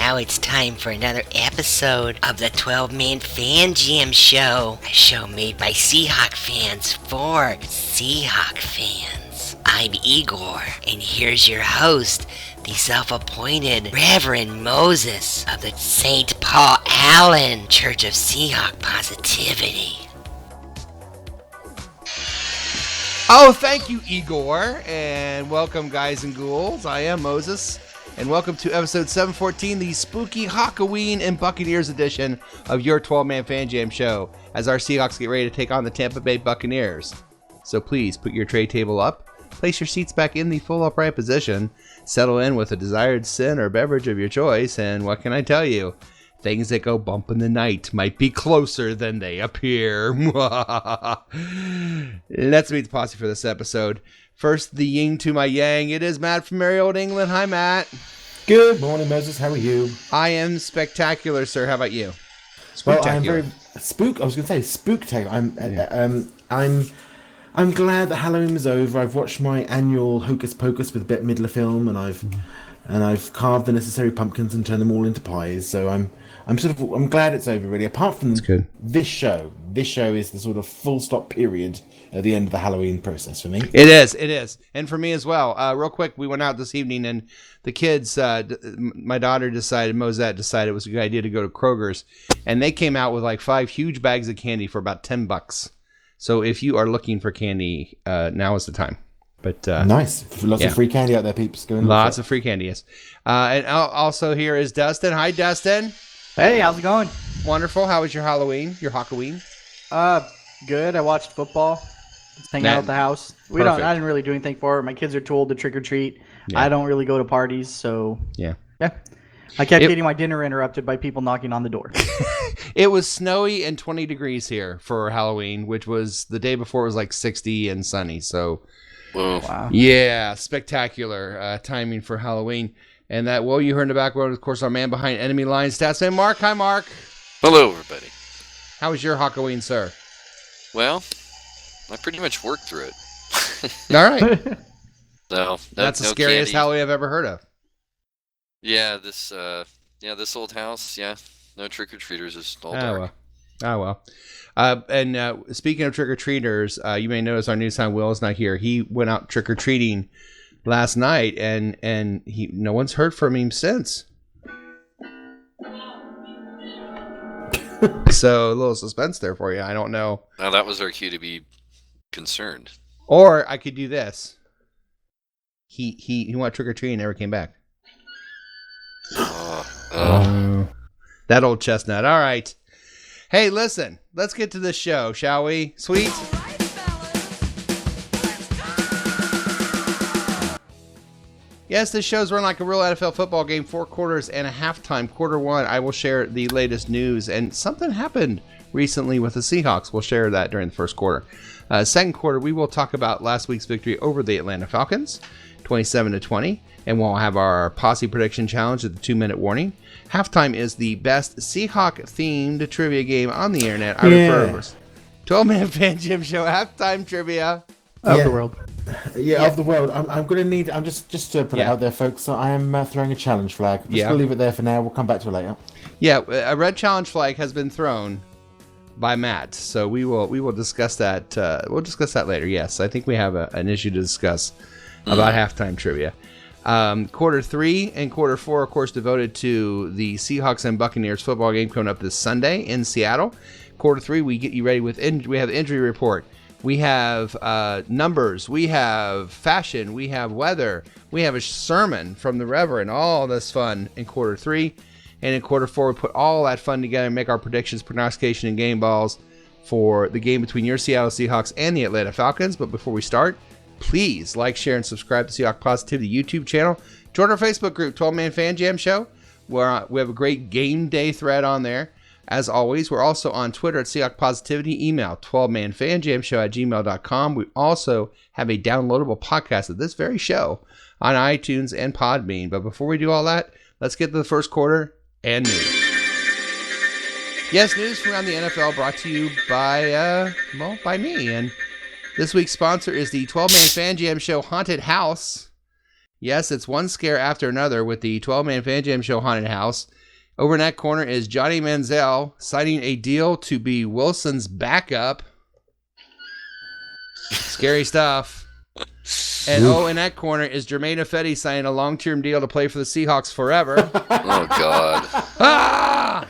now it's time for another episode of the 12-Man Fan Jam Show, a show made by Seahawk fans for Seahawk fans. I'm Igor, and here's your host, the self-appointed Reverend Moses of the St. Paul Allen Church of Seahawk Positivity. Oh, thank you, Igor, and welcome, guys and ghouls. I am Moses, and welcome to episode 714, the spooky Hawkoween and Buccaneers edition of your 12-Man Fan Jam show, as our Seahawks get ready to take on the Tampa Bay Buccaneers. So please put your tray table up, place your seats back in the full upright position, settle in with a desired sin or beverage of your choice, and what can I tell you? Things that go bump in the night might be closer than they appear. Let's meet the posse for this episode. First, the yin to my yang. It is Matt from merry old England. Hi, Matt. Good morning, Moses. How are you? I am spectacular, sir. How about you? Well, I'm very I was going to say spooktacular. I'm glad that Halloween is over. I've watched my annual Hocus Pocus with Bette Midler film, and I've carved the necessary pumpkins and turned them all into pies. So I'm glad it's over, really. Apart from this show is the sort of full stop period at the end of the Halloween process for me. It is, and for me as well. Real quick, we went out this evening, and the kids, my daughter Mosette decided it was a good idea to go to Kroger's, and they came out with like 5 huge bags of candy for about $10. So if you are looking for candy, now is the time. But nice, lots of free candy out there, peeps. Lots of free candy, yes. And also here is Dustin. Hi, Dustin. Hey, how's it going? Wonderful. How was your Halloween? Your Hawkoween? Good. I watched football. Just hang out at the house. I didn't really do anything for it. My kids are too old to trick or treat. Yeah. I don't really go to parties, so yeah. I kept getting my dinner interrupted by people knocking on the door. It was snowy and 20 degrees here for Halloween, which was the day before it was like 60 and sunny. So, wow. Yeah, spectacular timing for Halloween. And that, you heard in the background, of course, our man behind enemy lines, Statsman Mark. Hi, Mark. Hello, everybody. How was your Hawkoween, sir? Well, I pretty much worked through it. All right. So that's the scariest Halloween I've ever heard of. Yeah, this old house. Yeah, no trick or treaters. It's all dark. Oh well. And speaking of trick or treaters, you may notice our news hound Will is not here. He went out trick or treating last night, and no one's heard from him since. So a little suspense there for you. I don't know. Now that was our cue to be concerned. Or I could do this. He went trick or treating and never came back. That old chestnut. All right. Hey, listen. Let's get to this show, shall we? Sweet. Yes, this show's run like a real NFL football game, 4 quarters and a halftime. Quarter 1, I will share the latest news, and something happened recently with the Seahawks. We'll share that during the first quarter. Second quarter, we will talk about last week's victory over the Atlanta Falcons, 27-20, and we'll have our posse prediction challenge at the 2-minute warning. Halftime is the best Seahawk-themed trivia game on the internet. I refer to 12-Man Fan Jam Show halftime trivia of the world. Yeah, of the world. I'm going to need. I'm just to put it out there, folks. So I am throwing a challenge flag. Just going to leave it there for now. We'll come back to it later. Yeah, a red challenge flag has been thrown by Matt, so we will discuss that. We'll discuss that later. Yes, I think we have an issue to discuss about halftime trivia. Quarter 3 and quarter 4, of course, devoted to the Seahawks and Buccaneers football game coming up this Sunday in Seattle. Quarter 3, we get you ready with we have the injury report. We have numbers, we have fashion, we have weather, we have a sermon from the Reverend, all this fun in quarter 3. And in quarter 4, we put all that fun together and make our predictions, prognostication, and game balls for the game between your Seattle Seahawks and the Atlanta Falcons. But before we start, please like, share, and subscribe to Seahawk Positivity YouTube channel. Join our Facebook group, 12-Man Fan Jam Show, where we have a great game day thread on there. As always, we're also on Twitter at Seahawk Positivity, email 12manfanjamshow@gmail.com. We also have a downloadable podcast of this very show on iTunes and Podbean. But before we do all that, let's get to the first quarter and news. Yes, news from around the NFL brought to you by me. And this week's sponsor is the 12-Man Fan Jam Show Haunted House. Yes, it's one scare after another with the 12-Man Fan Jam Show Haunted House. Over in that corner is Johnny Manziel signing a deal to be Wilson's backup. Scary stuff. And in that corner is Jermaine Ifedi signing a long-term deal to play for the Seahawks forever. Oh, God. Ah!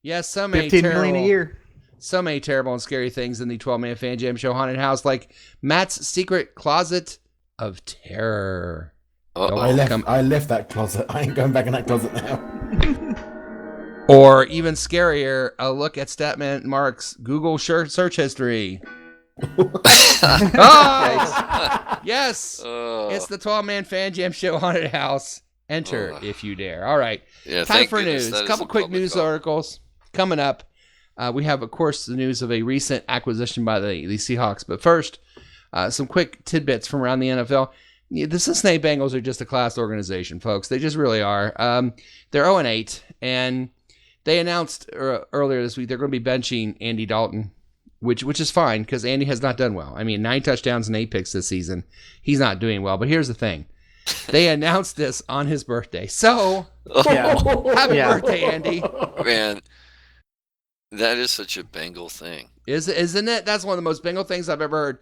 Yes, so many $15 million a year. So many terrible and scary things in the 12-man Fan Jam Show Haunted House, like Matt's secret closet of terror. I left that closet. I ain't going back in that closet now. Or even scarier, a look at Statman Mark's Google search history. Oh! Yes! It's the 12-man Fan Jam Show Haunted House. Enter if you dare. All right. Yeah, time for news. A couple quick news articles coming up. We have, of course, the news of a recent acquisition by the Seahawks. But first, some quick tidbits from around the NFL. The Cincinnati Bengals are just a class organization, folks. They just really are. They're 0-8, and they announced earlier this week they're going to be benching Andy Dalton, which is fine because Andy has not done well. I mean, 9 touchdowns and 8 picks this season. He's not doing well. But here's the thing. They announced this on his birthday. So, happy birthday, Andy. Man, that is such a Bengal thing. Isn't it? That's one of the most Bengal things I've ever heard.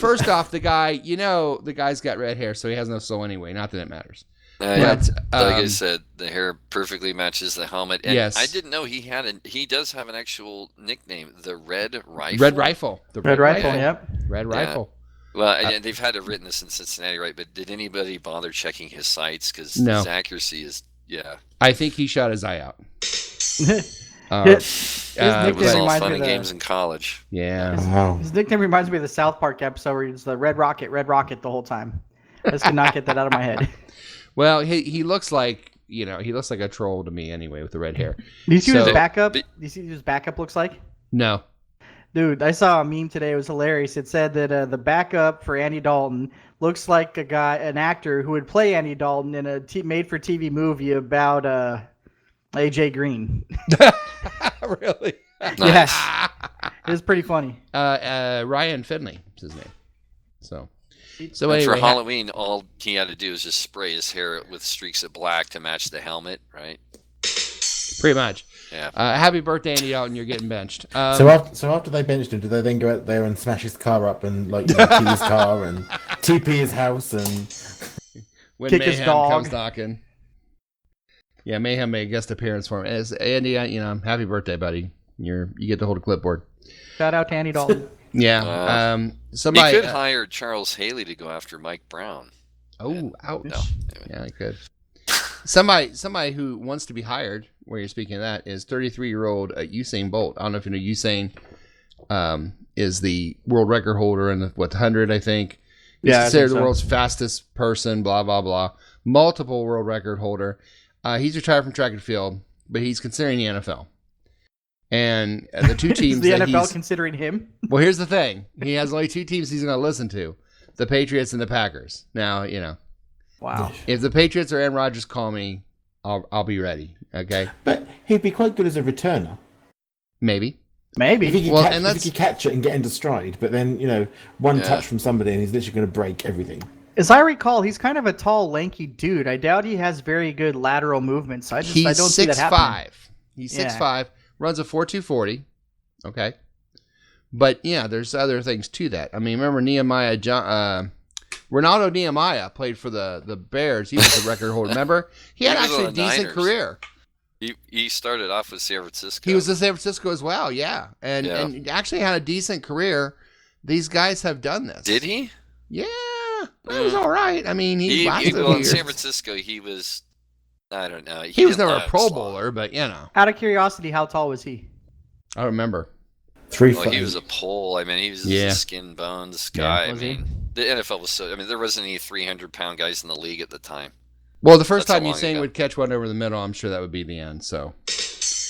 First off, the guy's got red hair, so he has no soul anyway. Not that it matters. But, like I said, the hair perfectly matches the helmet. And yes. I didn't know he does have an actual nickname, the Red Rifle. Red Rifle. The Red Rifle, yep. Red Rifle. Well, they've had it written this in Cincinnati, right? But did anybody bother checking his sites? Because no. His accuracy is, I think he shot his eye out. It was all fun and games in college. Yeah. His nickname reminds me of the South Park episode where he's the Red Rocket the whole time. I just could not get that out of my head. Well, he looks like a troll to me anyway with the red hair. Do you see what his backup? Do you see what his backup looks like? No. Dude, I saw a meme today. It was hilarious. It said that the backup for Andy Dalton looks like an actor who would play Andy Dalton in a made-for-TV movie about AJ Green. Really? Yes. It was pretty funny. Ryan Finley is his name. So anyway, for Halloween, all he had to do was just spray his hair with streaks of black to match the helmet, right? Pretty much. Yeah. Happy birthday, Andy Dalton. You're getting benched. So after they benched him, did they then go out there and smash his car up and kill his car and TP his house and when kick Mayhem his dog comes knocking? Yeah, Mayhem made a guest appearance for him. As Andy, happy birthday, buddy. You get to hold a clipboard. Shout out to Andy Dalton. Yeah. Somebody could hire Charles Haley to go after Mike Brown. Oh, ouch. No, anyway. Yeah, I could. Somebody who wants to be hired, where you're speaking of that, is 33-year-old Usain Bolt. I don't know if you know Usain is the world record holder in the 100, I think. He's considered the world's fastest person, blah, blah, blah. Multiple world record holder. He's retired from track and field, but he's considering the NFL. And the two teams... Is the NFL considering him? Well, here's the thing. He has only 2 teams he's going to listen to. The Patriots and the Packers. Now, Wow. If the Patriots or Aaron Rodgers call me, I'll be ready. Okay. But he'd be quite good as a returner. Maybe. Maybe. If he could catch it and get into stride, but then one touch from somebody and he's literally going to break everything. As I recall, he's kind of a tall, lanky dude. I doubt he has very good lateral movement. So I don't see that happening. He's 6'5", runs a 4.240. Okay. But yeah, there's other things to that. I mean, remember Ronaldo Nehemiah played for the Bears. He was the record holder. Remember? He had actually a decent career. He started off with San Francisco. He was in San Francisco as well, yeah. And actually had a decent career. These guys have done this. Did he? Yeah. It was all right. I mean, he lasted in San Francisco, he was, I don't know. He was never a Pro Bowler, but Out of curiosity, how tall was he? I don't remember. 3 Well, he was a pole. I mean, he was a skin bones guy. Yeah. I mean, the NFL was there wasn't any 300-pound guys in the league at the time. Well, the first time Usain would catch one over the middle, I'm sure that would be the end. So,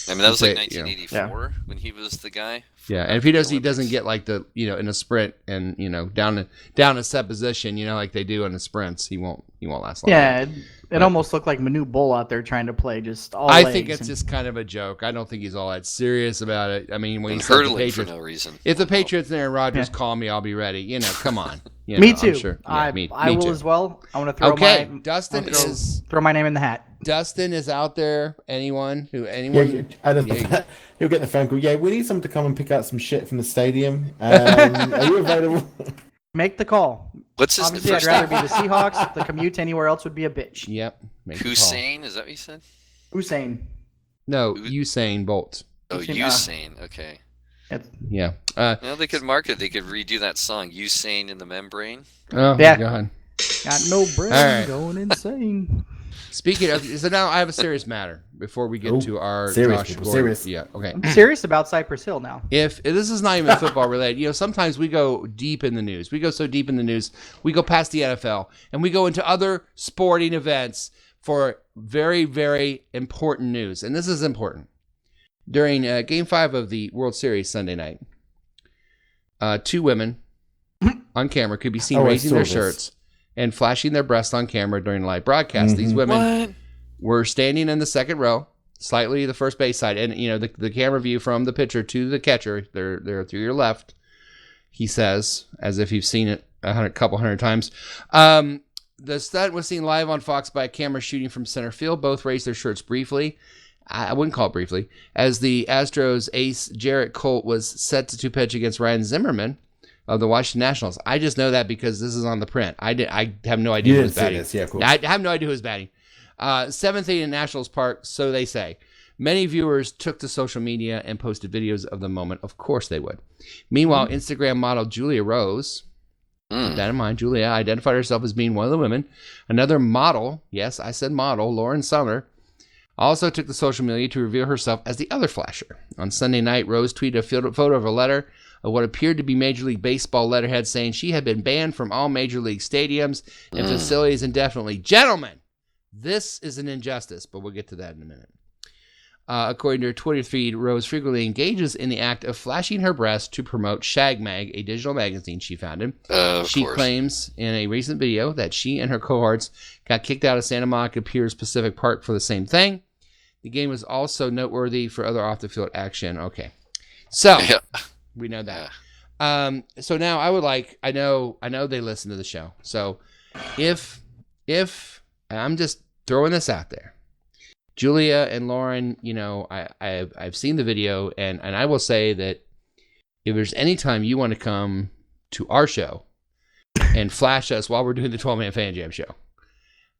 I mean, that was like 1984 when he was the guy. Yeah, and if he doesn't get like the in a sprint and down a set position, like they do in the sprints, he won't last long. Yeah, it almost looked like Manu Bull out there trying to play just all. I think it's just kind of a joke. I don't think he's all that serious about it. I mean, when he's hurdling for no reason. If the Patriots and Aaron Rodgers call me, I'll be ready. Come on. Me too. I'm sure. Yeah, I will too. as well. I want to throw Dustin throw my name in the hat. Dustin is out there. Anyone? Yeah, he'll get the phone call. Yeah, we need someone to come and pick out some shit from the stadium. Are you available? Make the call. What's his Obviously, I'd rather be the Seahawks. The commute anywhere else would be a bitch. Yep. Hussein, is that what you said? Hussein. No, Usain Bolt. Oh, Usain. Okay. Yeah. Well, they could market. They could redo that song, Usain in the Membrane. Oh, yeah. God. Got no brain, going insane. Speaking of, so now I have a serious matter before we get to our serious. Yeah, okay. I'm serious about Cypress Hill now. If this is not even football related, sometimes we go deep in the news. We go so deep in the news, we go past the NFL and we go into other sporting events for very, very important news. And this is important. During Game 5 of the World Series Sunday night, 2 women on camera could be seen raising their shirts and flashing their breasts on camera during a live broadcast. Mm-hmm. These women were standing in the second row, slightly the first base side, and the camera view from the pitcher to the catcher, they're to your left. He says, as if you've seen it a couple hundred times. The stunt was seen live on Fox by a camera shooting from center field. Both raised their shirts briefly. I wouldn't call it briefly, as the Astros ace Jarrett Colt was set to pitch against Ryan Zimmerman of the Washington Nationals. I just know that because this is on the print. I have no idea who was batting. Yeah, of course. I have no idea who was batting. 7th inning at Nationals Park, so they say. Many viewers took to social media and posted videos of the moment. Of course they would. Meanwhile, Instagram model Julia Rose, keep that in mind, Julia identified herself as being one of the women. Another model, yes, I said model, Lauren Summer, also took to social media to reveal herself as the other flasher. On Sunday night, Rose tweeted a photo of a letter of what appeared to be Major League Baseball letterhead saying she had been banned from all Major League stadiums and facilities indefinitely. Gentlemen, this is an injustice, but we'll get to that in a minute. According to her Twitter feed, Rose frequently engages in the act of flashing her breast to promote Shag Mag, a digital magazine she founded. She claims in a recent video that she and her cohorts got kicked out of Santa Monica Piers Pacific Park for the same thing. The game was also noteworthy for other off-the-field action. Okay, so we know that. So now I would like, I know they listen to the show. So if I'm just throwing this out there, Julia and Lauren, I've seen the video, and I will say that if there's any time you want to come to our show and flash us while we're doing the 12-Man Fan Jam show,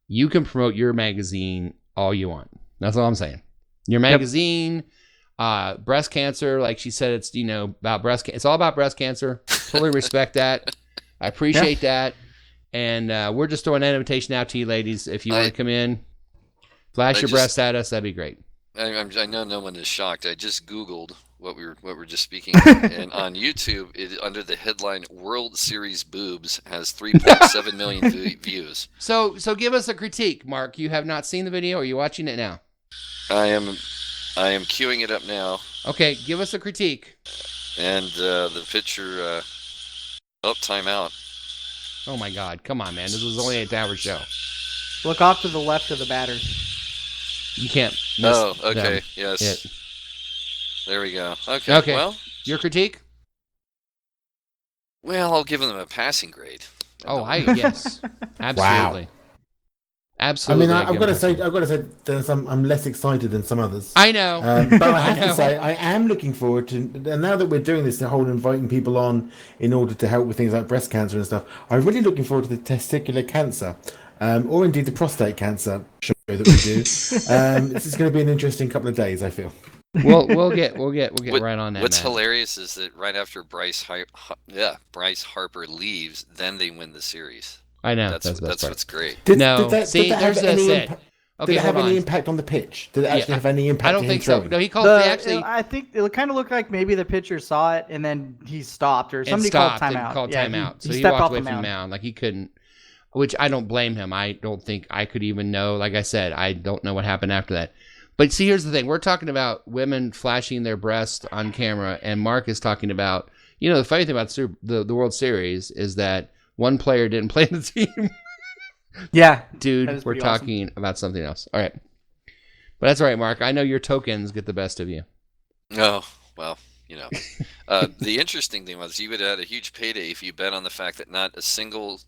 you can promote your magazine all you want. That's all I'm saying. Your magazine, breast cancer, like she said, it's about breast cancer. It's all about breast cancer. Totally respect that. I appreciate that, and we're just throwing an invitation out to you, ladies. If you want to come in. Flash your breast at us. That'd be great. I know no one is shocked. I just Googled what we're just speaking of, and on YouTube, under the headline "World Series boobs" has 3.7 million views. So give us a critique, Mark. You have not seen the video. Are you watching it now? I am queuing it up now. Okay, give us a critique. And the picture. Timeout. Oh my God! Come on, man. This was only an 8-hour show. Look off to the left of the batter. You can't miss okay. them. Yes. There we go. Okay. Well, your critique? Well, I'll give them a passing grade. Yes. Absolutely. Wow. Absolutely. I mean, I've got to say, I'm less excited than some others. I know. But I have to say, I am looking forward to, and now that we're doing this, the whole inviting people on in order to help with things like breast cancer and stuff, I'm really looking forward to the testicular cancer. Or indeed the prostate cancer show that we do. This is going to be an interesting couple of days, I feel. We'll get right on that. What's hilarious is that right after Bryce Harper leaves, then they win the series. I know. That's what's great. Did that have any impact on the pitch? Did it actually have any impact? I don't think so. No, he called I think it kind of looked like maybe the pitcher saw it and then he stopped, or somebody called timeout. So he walked away from the mound. Like he couldn't. Which I don't blame him. I don't think I could even know. Like I said, I don't know what happened after that. But see, here's the thing. We're talking about women flashing their breast on camera, and Mark is talking about, the funny thing about the World Series is that one player didn't play in the team. Yeah. Dude, we're talking about something else. All right. But that's all right, Mark. I know your tokens get the best of you. Oh, well, the interesting thing was you would have had a huge payday if you bet on the fact that not a single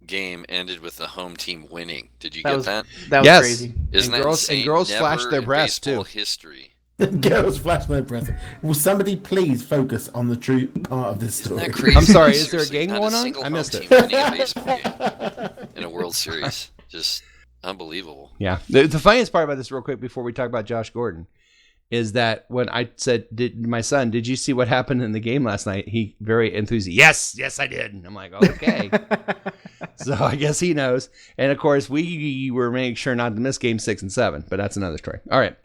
game ended with the home team winning. Did you get that? That was crazy. Isn't that insane? And girls Never flashed their in breasts baseball too. history. Girls flash their breath. Will somebody please focus on the true part of this story? Isn't that crazy? I'm sorry, is there a Seriously, game not going on? single I missed home it. team winning a baseball game in a World Series. Just unbelievable. Yeah. The funniest part about this, real quick, before we talk about Josh Gordon, is that when I said, my son, did you see what happened in the game last night? He very enthusiastic. Yes, I did. And I'm like, okay. So I guess he knows. And of course, we were making sure not to miss game 6 and 7, but that's another story. All right.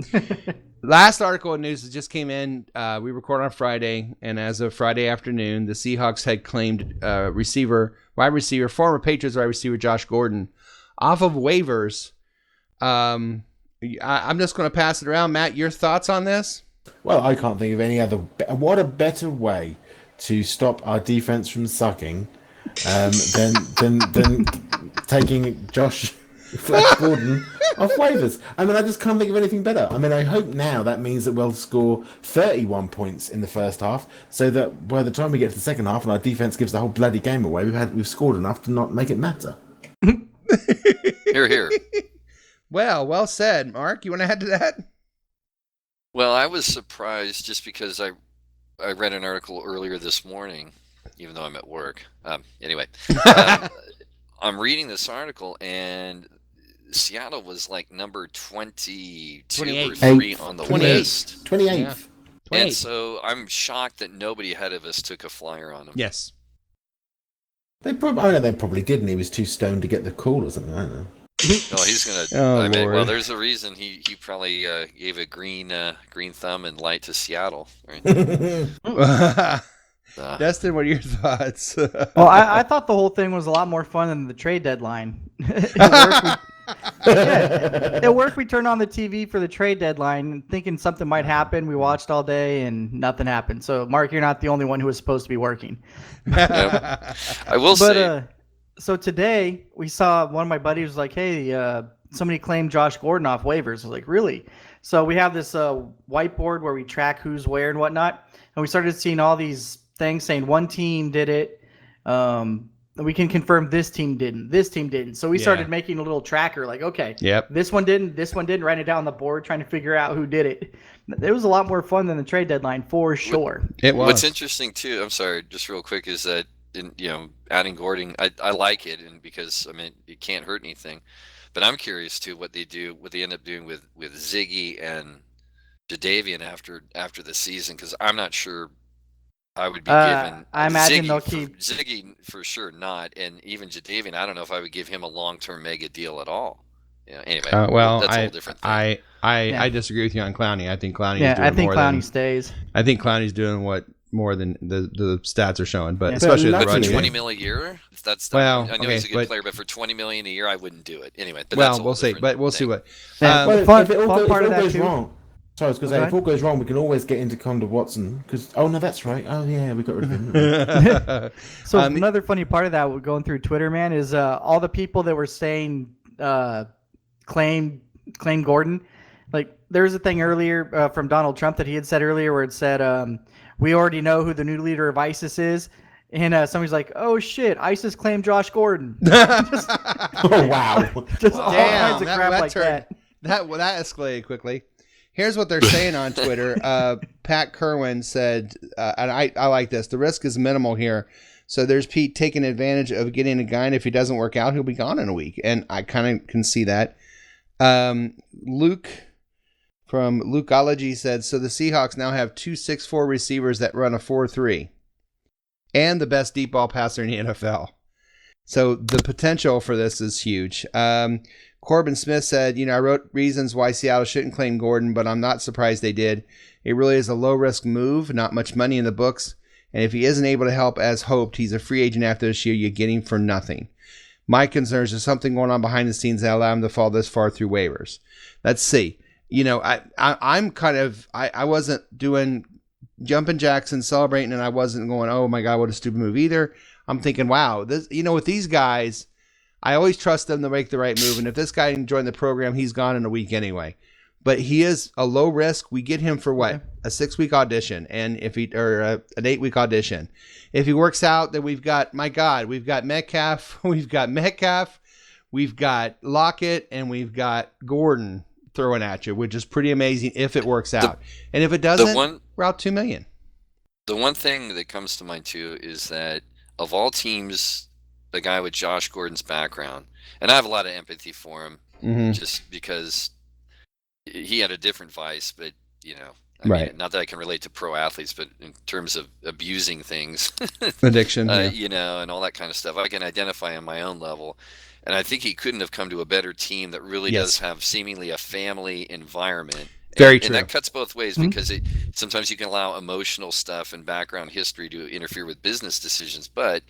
Last article of news that just came in. We record on Friday, and as of Friday afternoon, the Seahawks had claimed wide receiver, former Patriots wide receiver Josh Gordon off of waivers. I'm just going to pass it around. Matt, your thoughts on this? Well, I can't think of any other. What a better way to stop our defense from sucking than taking Josh Gordon off waivers. I mean, I just can't think of anything better. I mean, I hope now that means that we'll score 31 points in the first half, so that by the time we get to the second half and our defense gives the whole bloody game away, we've scored enough to not make it matter. Here, here. Well said, Mark. You want to add to that? Well, I was surprised just because I read an article earlier this morning, even though I'm at work. Anyway, I'm reading this article, and Seattle was like number 22 or 3 on the list. 28th. Yeah. And so I'm shocked that nobody ahead of us took a flyer on him. Yes. They probably didn't. He was too stoned to get the call or something. I don't know. No, he's gonna. Lord. Well, there's a reason he probably gave a green thumb and light to Seattle. Right? Dustin, what are your thoughts? Well, I thought the whole thing was a lot more fun than the trade deadline. At work, we turned on the TV for the trade deadline, thinking something might happen. We watched all day, and nothing happened. So, Mark, you're not the only one who was supposed to be working. I will say. So today we saw one of my buddies was like, "Hey, somebody claimed Josh Gordon off waivers." I was like, "Really?" So we have this whiteboard where we track who's where and whatnot, and we started seeing all these things saying one team did it. We can confirm this team didn't. This team didn't. So we started making a little tracker, like, okay, this one didn't. This one didn't. Write it down on the board, trying to figure out who did it. It was a lot more fun than the trade deadline for sure. It was. What's interesting too, I'm sorry, just real quick, is that adding Gordon, I like it, and because I mean it can't hurt anything, but I'm curious too what they end up doing with Ziggy and Jadeveon after the season, because I'm not sure I would be given. I imagine they'll keep Ziggy for sure not, and even Jadeveon, I don't know if I would give him a long-term mega deal at all. Yeah. Anyway, that's a whole different thing. I disagree with you on Clowney. I think Clowney. Yeah, I think Clowney stays. I think Clowney's doing more than the stats are showing, but especially but the for running. $20 million a year, that's well. I know he's a good player, but for $20 million a year, I wouldn't do it anyway. But well, we'll see. But we'll see what. If it all goes wrong, sorry, I was going to say, if all goes wrong, we can always get into Condor Watson because no, that's right. Oh yeah, we got rid of him. So another funny part of that, going through Twitter, man, is all the people that were saying claim Gordon. Like there was a thing earlier from Donald Trump that he had said earlier where it said, we already know who the new leader of ISIS is. And somebody's like, oh shit, ISIS claimed Josh Gordon. Oh wow. Just all kinds of crap like that. That escalated quickly. Here's what they're saying on Twitter. Pat Kerwin said, and I like this, the risk is minimal here. So there's Pete taking advantage of getting a guy, and if he doesn't work out, he'll be gone in a week. And I kind of can see that. Luke from Lukeology said, so the Seahawks now have 2 6'4" receivers that run a 4.3 and the best deep ball passer in the NFL. So the potential for this is huge. Corbin Smith said, I wrote reasons why Seattle shouldn't claim Gordon, but I'm not surprised they did. It really is a low-risk move, not much money in the books, and if he isn't able to help as hoped, he's a free agent after this year. You get him for nothing. My concern is there's something going on behind the scenes that allow him to fall this far through waivers. Let's see. I'm kind of, I wasn't doing jumping jacks and celebrating, and I wasn't going, oh my God, what a stupid move either. I'm thinking, wow, this, with these guys, I always trust them to make the right move. And if this guy can join the program, he's gone in a week anyway. but he is a low risk. We get him for what? A 6-week audition, and if he or an 8-week audition. If he works out, then we've got we've got Metcalf, we've got Lockett, and we've got Gordon throwing at you, which is pretty amazing if it works out. And if it doesn't, we're out $2 million. The one thing that comes to mind too is that of all teams, the guy with Josh Gordon's background, and I have a lot of empathy for him, just because he had a different vice, but I mean, not that I can relate to pro athletes, but in terms of abusing things, addiction, and all that kind of stuff, I can identify on my own level. And I think he couldn't have come to a better team that really does have seemingly a family environment. Very true. And that cuts both ways because sometimes you can allow emotional stuff and background history to interfere with business decisions. But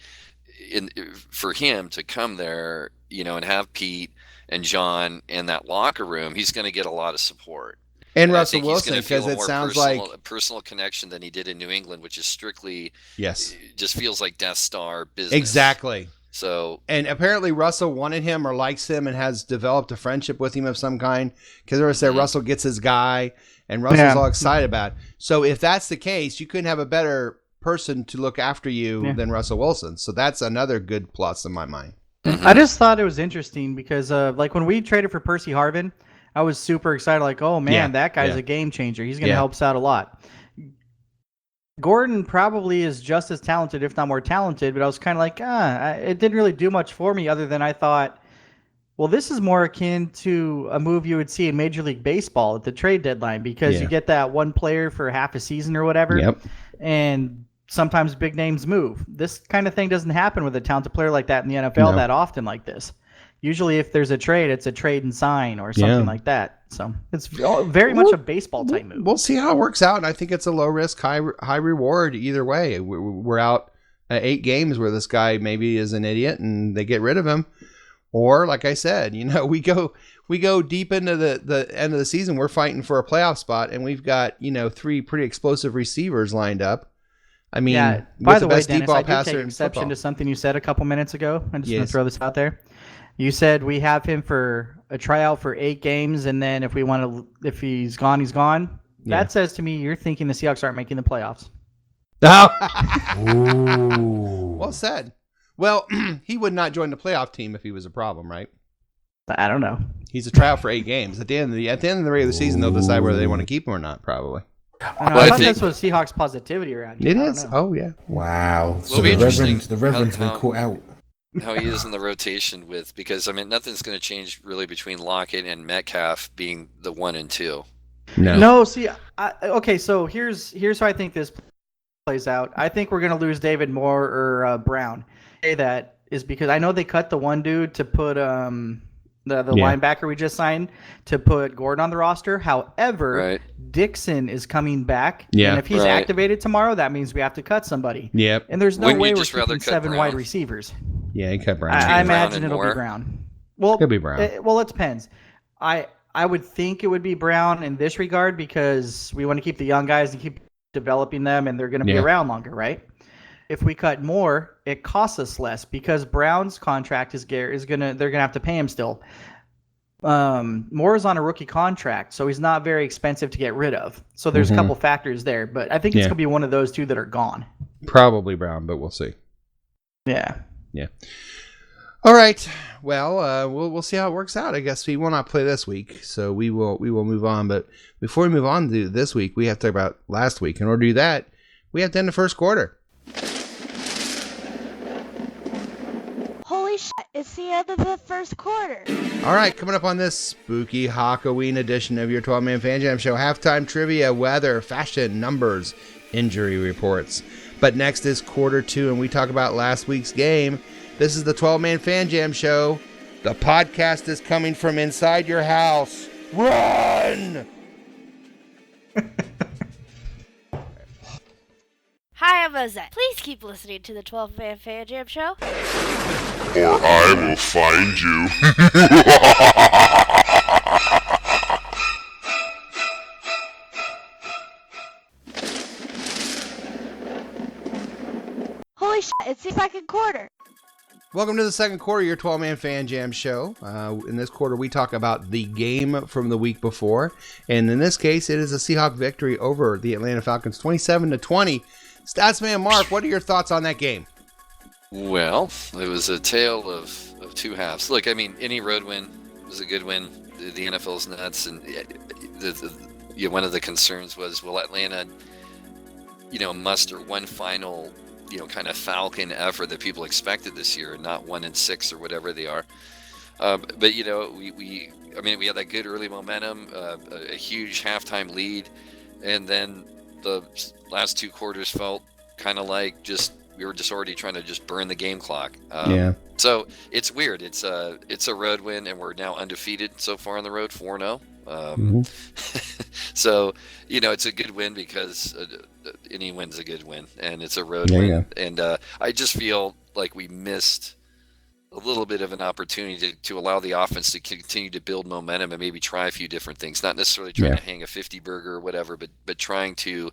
for him to come there, and have Pete and John in that locker room, he's going to get a lot of support. And Russell Wilson, because it sounds like a personal connection than he did in New England, which is strictly just feels like Death Star business. Exactly. So, and apparently Russell wanted him or likes him and has developed a friendship with him of some kind, because I said Russell gets his guy and Russell's all excited about it. So if that's the case, you couldn't have a better person to look after you than Russell Wilson. So that's another good plus in my mind. I just thought it was interesting because like when we traded for Percy Harvin, I was super excited. Like, oh man, that guy's a game changer. He's going to help us out a lot. Gordon probably is just as talented, if not more talented, but I was kind of like, it didn't really do much for me other than I thought, well, this is more akin to a move you would see in Major League Baseball at the trade deadline, because you get that one player for half a season or whatever, and sometimes big names move. This kind of thing doesn't happen with a talented player like that in the NFL that often like this. Usually if there's a trade, it's a trade and sign or something like that. So it's very much a baseball type move. We'll see how it works out. And I think it's a low risk, high reward either way. We're out 8 games where this guy maybe is an idiot and they get rid of him. Or like I said, we go deep into the end of the season. We're fighting for a playoff spot and we've got, 3 pretty explosive receivers lined up. I mean, by the way, Dennis, I do take exception to something you said a couple minutes ago. I'm just going to throw this out there. You said we have him for a tryout for 8 games, and then if he's gone, he's gone. That says to me you're thinking the Seahawks aren't making the playoffs. Well said. Well, he would not join the playoff team if he was a problem, right? I don't know. He's a tryout for 8 games. At the end of the regular season, they'll decide whether they want to keep him or not, probably. I thought this was Seahawks positivity around here. It is. Oh, yeah. Wow. So the Reverend's been caught out. How he is in the rotation because nothing's going to change really between Lockett and Metcalf being the 1 and 2. No. See, okay. So here's how I think this plays out. I think we're going to lose David Moore or Brown. That is because I know they cut the one dude to put the linebacker we just signed to put Gordon on the roster. However, Dixon is coming back. Yeah. And if he's activated tomorrow, that means we have to cut somebody. Yep. And there's no way we're keeping 7 wide receivers. Yeah, he cut Brown. I imagine it'll be Brown. Well, it'll be Brown. It depends. I would think it would be Brown in this regard because we want to keep the young guys and keep developing them, and they're going to be around longer, right? If we cut Moore, it costs us less because Brown's contract they're gonna have to pay him still. Moore is on a rookie contract, so he's not very expensive to get rid of. So there's a couple factors there, but I think it's gonna be one of those 2 that are gone. Probably Brown, but we'll see. Yeah. All right. Well, we'll see how it works out. I guess we will not play this week, so we will move on. But before we move on to this week, we have to talk about last week. In order to do that, we have to end the first quarter. Holy shit, it's the end of the first quarter. All right, coming up on this spooky Hawkoween edition of your 12-Man Fan Jam Show, halftime trivia, weather, fashion, numbers, injury reports. But next is quarter 2, and we talk about last week's game. This is the 12-Man Fan Jam Show. The podcast is coming from inside your house. Run! Hi, I'm Ozette. Please keep listening to the 12-Man Fan Jam Show. Or I will find you. Holy shit, it's the second quarter. Welcome to the second quarter of your 12-man Fan Jam show. In this quarter, we talk about the game from the week before. And in this case, it is a Seahawk victory over the Atlanta Falcons, 27-20. Statsman Mark, what are your thoughts on that game? Well, it was a tale of two halves. Look, I mean, any road win was a good win. The NFL's nuts. And one of the concerns was, will Atlanta, muster one final kind of Falcon effort that people expected this year, not 1-6 or whatever they are. But we had that good early momentum, a huge halftime lead, and then the last two quarters felt kind of like we were just already trying to just burn the game clock. So it's weird. It's a road win, and we're now undefeated so far on the road, 4-0. So it's a good win because any win's a good win, and it's a road win. Yeah. And I just feel like we missed a little bit of an opportunity to allow the offense to continue to build momentum and maybe try a few different things, not necessarily trying to hang a 50 burger or whatever, but trying to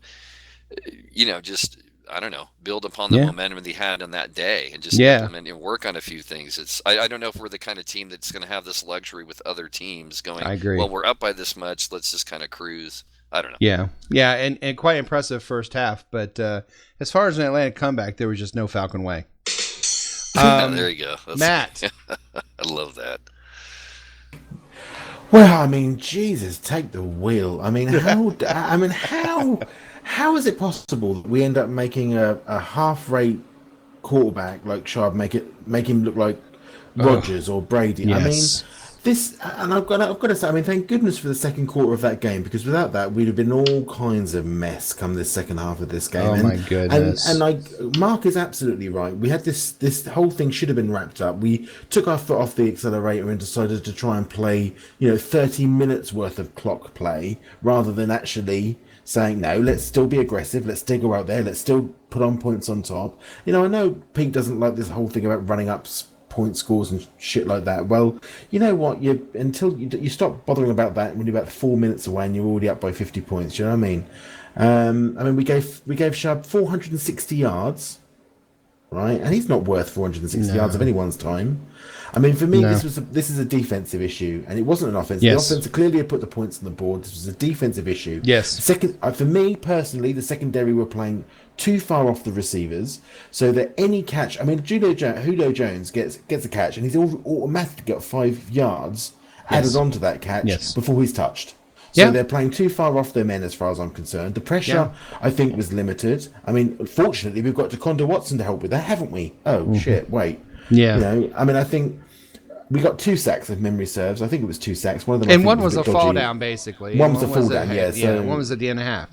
just I don't know, build upon the momentum they had on that day and just implement and work on a few things. I don't know if we're the kind of team that's going to have this luxury with other teams going, I agree. Well, we're up by this much, let's just kind of cruise. I don't know. Yeah, and quite impressive first half. But as far as an Atlanta comeback, there was just no Falcon way. There you go. Matt. I love that. Well, I mean, Jesus, take the wheel. I mean, how is it possible that we end up making a half-rate quarterback like Sharp make him look like Rodgers or Brady? Yes. I mean, this, and I've got to say, I mean, thank goodness for the second quarter of that game, because without that, we'd have been all kinds of mess come this second half of this game. My goodness! And Mark is absolutely right. We had this whole thing should have been wrapped up. We took our foot off the accelerator and decided to try and play, 30 minutes worth of clock play rather than actually saying, no, let's still be aggressive, let's still go out there, let's still put on points on top. I know Pete doesn't like this whole thing about running up point scores and shit like that. Well, you know what? Until you stop bothering about that when you're about 4 minutes away and you're already up by 50 points. You know what I mean? We gave Sharp 460 yards, right? And he's not worth 460 yards of anyone's time. I mean, for me, this is a defensive issue, and it wasn't an offense. Yes. The offense clearly had put the points on the board. This was a defensive issue. Yes. For me personally, the secondary were playing too far off the receivers, so that any catch. I mean, Julio Jones gets a catch, and he's automatically got 5 yards added onto that catch before he's touched. So they're playing too far off their men, as far as I'm concerned. The pressure, I think, was limited. I mean, fortunately, we've got Jaquanda Watson to help with that, haven't we? Oh shit! Wait. Yeah. I mean, I think we got 2 sacks, if memory serves. I think it was 2 sacks. One of them, and one was a fall down, basically. One was a fall down, So one was at the end of half.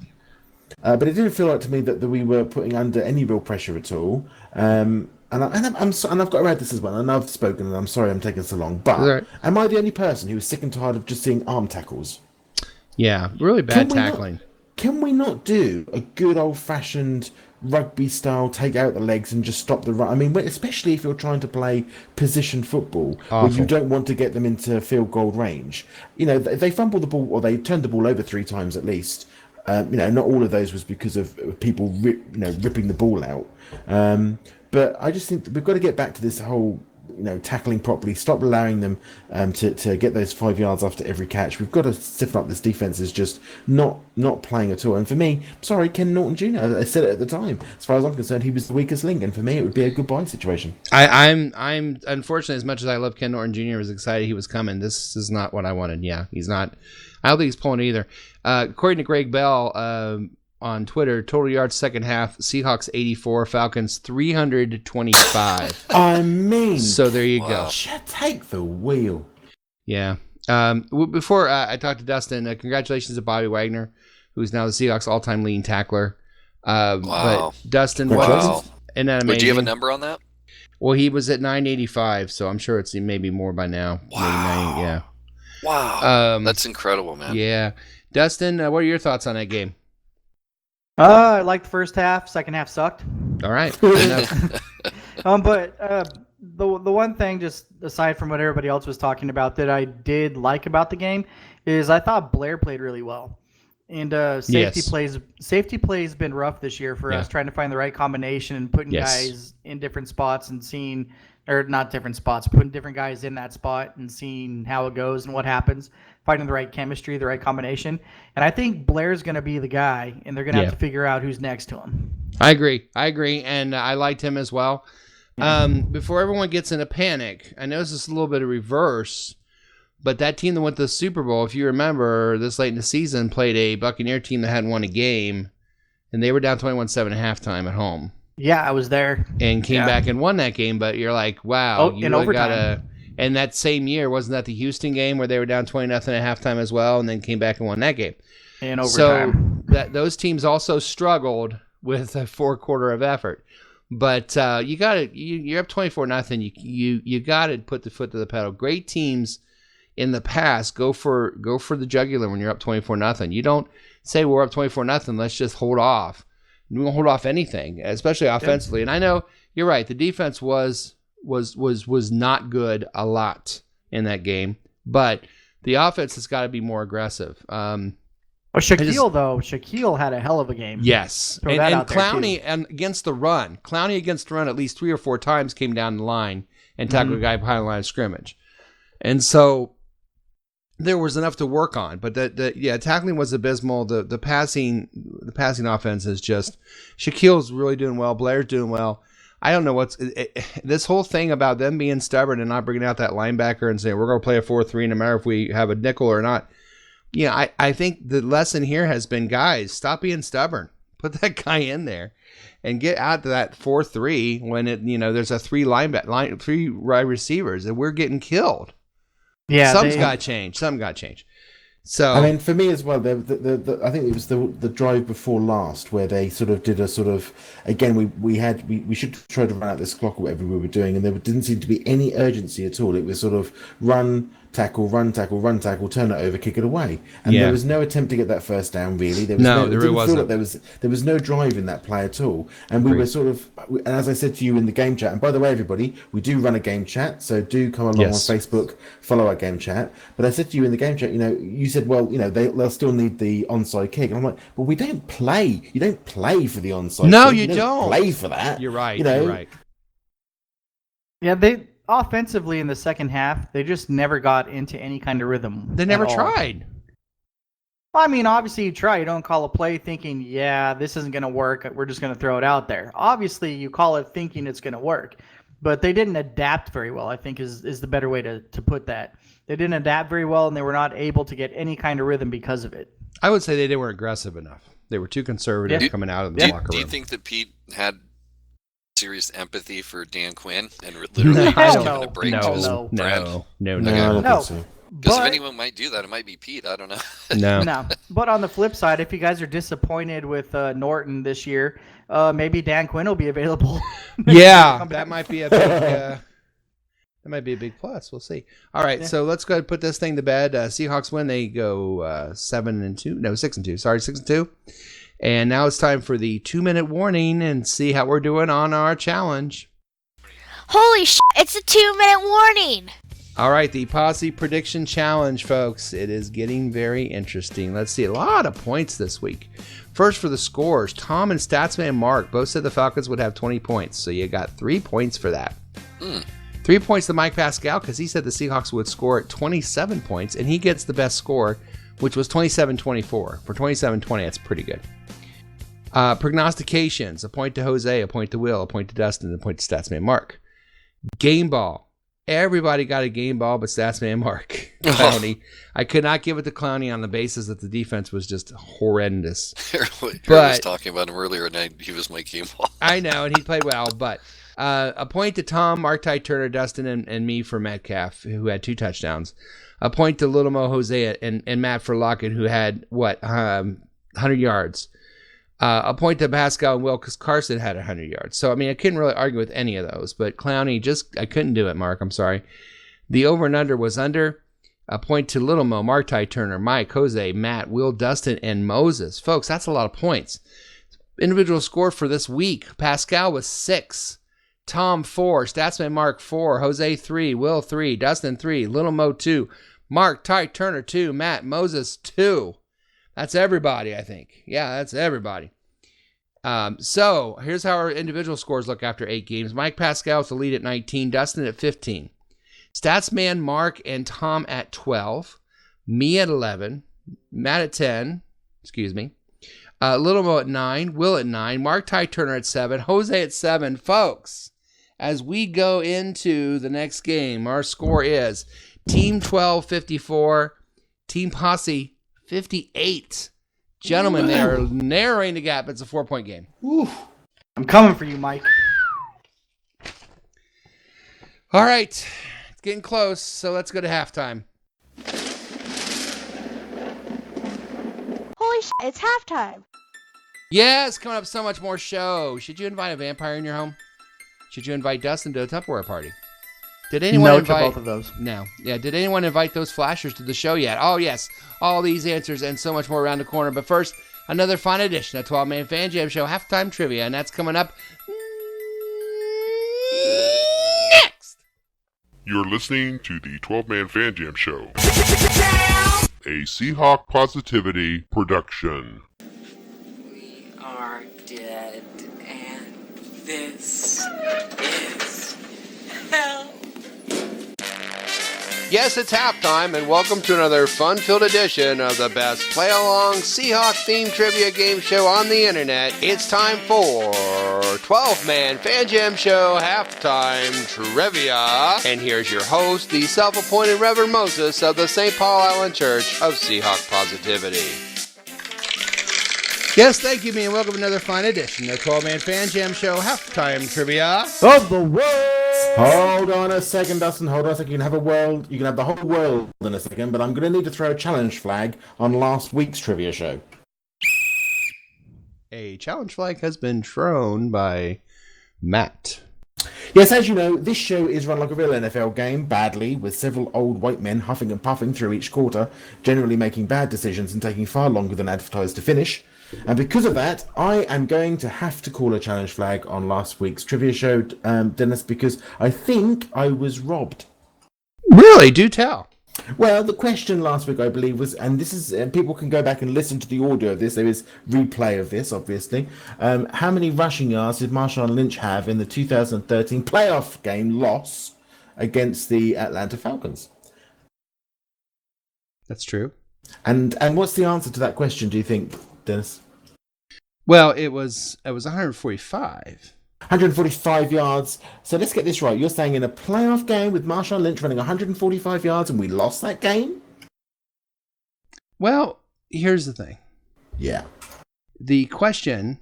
But it didn't feel like to me that we were putting under any real pressure at all. And I've got to add this as well. And I've spoken, and I'm sorry I'm taking so long. But am I the only person who was sick and tired of just seeing arm tackles? Yeah, really bad tackling. Can we not do a good old-fashioned rugby style, take out the legs and just stop the run? I mean, especially if you're trying to play position football, where you don't want to get them into field goal range. They fumbled the ball, or they turned the ball over 3 times at least. Not all of those was because of people ripping the ball out. But I just think that we've got to get back to this whole tackling properly. Stop allowing them to get those 5 yards after every catch. We've got to stiffen up. This defense is just not playing at all. And for me, sorry, Ken Norton Jr., I said it at the time, as far as I'm concerned, he was the weakest link, and for me it would be a goodbye situation. I'm unfortunately, as much as I love Ken Norton Jr., I was excited he was coming. This is not what I wanted. He's not. I don't think he's pulling either. According to Greg Bell on Twitter, total yards second half, Seahawks 84, Falcons 325. I mean, so there you go. Take the wheel. Yeah. Before I talk to Dustin, congratulations to Bobby Wagner, who's now the Seahawks all-time leading tackler. But Dustin, isn't that amazing? Wait, do you have a number on that? Well, he was at 985, so I'm sure it's maybe more by now. Wow. Wow. That's incredible, man. Yeah. Dustin, what are your thoughts on that game? I liked the first half. Second half sucked. All right. But the one thing, just aside from what everybody else was talking about, that I did like about the game is I thought Blair played really well. And safety plays been rough this year for us, trying to find the right combination and putting guys in different spots and seeing, or not different spots, putting different guys in that spot and seeing how it goes and what happens, finding the right chemistry, the right combination. And I think Blair's going to be the guy, and they're going to have to figure out who's next to him. I agree, and I liked him as well. Before everyone gets in a panic, I know this is a little bit of reverse, but that team that went to the Super Bowl, if you remember, this late in the season, played a Buccaneer team that hadn't won a game, and they were down 21-7 at halftime at home. Yeah, I was there. And came back and won that game, but you're like, wow. In overtime. And that same year, wasn't that the Houston game where they were down 20-0 at halftime as well, and then came back and won that game? In overtime. So those teams also struggled with a four-quarter of effort. But you got it. You're up 24-0. You got to put the foot to the pedal. Great teams in the past go for the jugular when you're up 24-0. You don't say we're up 24-0. Let's just hold off. We won't hold off anything, especially offensively. And I know you're right. The defense was not good a lot in that game, but the offense has got to be more aggressive. Shaquille had a hell of a game. Yes. And Clowney against the run. Clowney against the run at least 3 or 4 times came down the line and tackled a guy behind the line of scrimmage. And so there was enough to work on. But tackling was abysmal. The passing offense is just, Shaquille's really doing well. Blair's doing well. I don't know this whole thing about them being stubborn and not bringing out that linebacker and saying we're going to play a 4-3 no matter if we have a nickel or not. Yeah, I think the lesson here has been, guys, stop being stubborn. Put that guy in there and get out to that 4-3 when there's a 3 wide receivers and we're getting killed. Yeah, something's got to change. So I mean, for me as well, I think it was the drive before last where they sort of did a sort of, again, we should try to run out this clock or whatever we were doing, and there didn't seem to be any urgency at all. It was sort of run, tackle, turn it over, kick it away, and there was no attempt to get that first down. Really, there really wasn't. There was no drive in that play at all, and we were sort of, and as I said to you in the game chat, and by the way, everybody, we do run a game chat, so do come along on Facebook, follow our game chat. But I said to you in the game chat, you said, well, they'll still need the onside kick, and I'm like, well, we don't play. You don't play for the onside. No, kick. you don't play for that. You're right. You're right. Yeah, they offensively in the second half, they just never got into any kind of rhythm. They never tried. I mean, obviously you try. You don't call a play thinking, this isn't going to work. We're just going to throw it out there. Obviously, you call it thinking it's going to work. But they didn't adapt very well, I think is the better way to put that. They didn't adapt very well, and they were not able to get any kind of rhythm because of it. I would say they weren't aggressive enough. They were too conservative coming out of the locker room. Do you think that Pete had serious empathy for Dan Quinn and literally just giving a break to his brand? No. Because if anyone might do that, it might be Pete. I don't know. No. But on the flip side, if you guys are disappointed with Norton this year, maybe Dan Quinn will be available. That might be a big. That might be a big plus. We'll see. All right, so let's go ahead and put this thing to bed. Seahawks win. They go 7-2. No, 6-2. Sorry, 6-2. And now it's time for the 2-minute warning and see how we're doing on our challenge. Holy shit, it's a 2-minute warning. All right, the Posse Prediction Challenge, folks. It is getting very interesting. Let's see, a lot of points this week. First for the scores, Tom and Statsman Mark both said the Falcons would have 20 points, so you got 3 points for that. 3 points to Mike Pascal because he said the Seahawks would score at 27 points, and he gets the best score, which was 27-24. For 27-20, that's pretty good. Prognostications, a point to Jose, a point to Will, a point to Dustin, and a point to Statsman Mark. Game ball. Everybody got a game ball but Statsman Mark. Clowney. I could not give it to Clowney on the basis that the defense was just horrendous. I was talking about him earlier, and he was my game ball. I know, and he played well, but a point to Tom, Mark, Ty Turner, Dustin, and me for Metcalf, who had 2 touchdowns. A point to Little Mo, Jose, and Matt for Lockett, who had, 100 yards. A point to Pascal and Will because Carson had 100 yards. So, I mean, I couldn't really argue with any of those. But Clowney, I couldn't do it, Mark. I'm sorry. The over and under was under. A point to Little Mo, Mark, Ty Turner, Mike, Jose, Matt, Will, Dustin, and Moses. Folks, that's a lot of points. Individual score for this week. Pascal was 6. Tom 4. Statsman Mark 4. Jose 3. Will 3. Dustin 3. Little Mo 2. Mark, Ty Turner 2. Matt, Moses 2. That's everybody, I think. Yeah, that's everybody. So here's how our individual scores look after 8 games. Mike Pascal with the lead at 19, Dustin at 15. Statsman, Mark, and Tom at 12. Me at 11. Matt at 10. Little Mo at 9. Will at 9. Mark Ty Turner at 7. Jose at 7. Folks, as we go into the next game, our score is Team 12, 54. Team Posse, 58. Gentlemen, they are narrowing the gap. It's a 4-point game. Ooh. I'm coming for you, Mike. All right. It's getting close, so let's go to halftime. Holy shit, it's halftime. Yes, coming up so much more show. Should you invite a vampire in your home? Should you invite Dustin to a Tupperware party? Did anyone invite to both of those? No. Yeah, did anyone invite those flashers to the show yet? Oh, yes. All these answers and so much more around the corner. But first, another fun edition of 12-Man Fan Jam Show Halftime Trivia, and that's coming up next. You're listening to the 12-Man Fan Jam Show, a Seahawk Positivity production. We are dead, and this is hell. Yes, it's halftime, and welcome to another fun-filled edition of the best play-along Seahawk-themed trivia game show on the internet. It's time for 12-Man Fan Jam Show Halftime Trivia. And here's your host, the self-appointed Reverend Moses of the St. Paul Island Church of Seahawk Positivity. Yes, thank you, me, and welcome to another fine edition of the 12-Man Fan Jam Show Halftime Trivia Of the world! Hold on a second, Dustin. Hold on a second. You can have the whole world in a second, but I'm going to need to throw a challenge flag on last week's trivia show. A challenge flag has been thrown by Matt. Yes, as you know, this show is run like a real NFL game, badly, with several old white men huffing and puffing through each quarter, generally making bad decisions and taking far longer than advertised to finish. And because of that, I am going to have to call a challenge flag on last week's trivia show, Dennis, because I think I was robbed. Really? Do tell. Well, the question last week, I believe, was, and this is, people can go back and listen to the audio of this, there is replay of this, obviously. How many rushing yards did Marshawn Lynch have in the 2013 playoff game loss against the Atlanta Falcons? That's true. And what's the answer to that question, do you think, Dennis? Well, it was 145. 145 yards. So let's get this right. You're saying in a playoff game with Marshawn Lynch running 145 yards and we lost that game? Well, here's the thing. Yeah. The question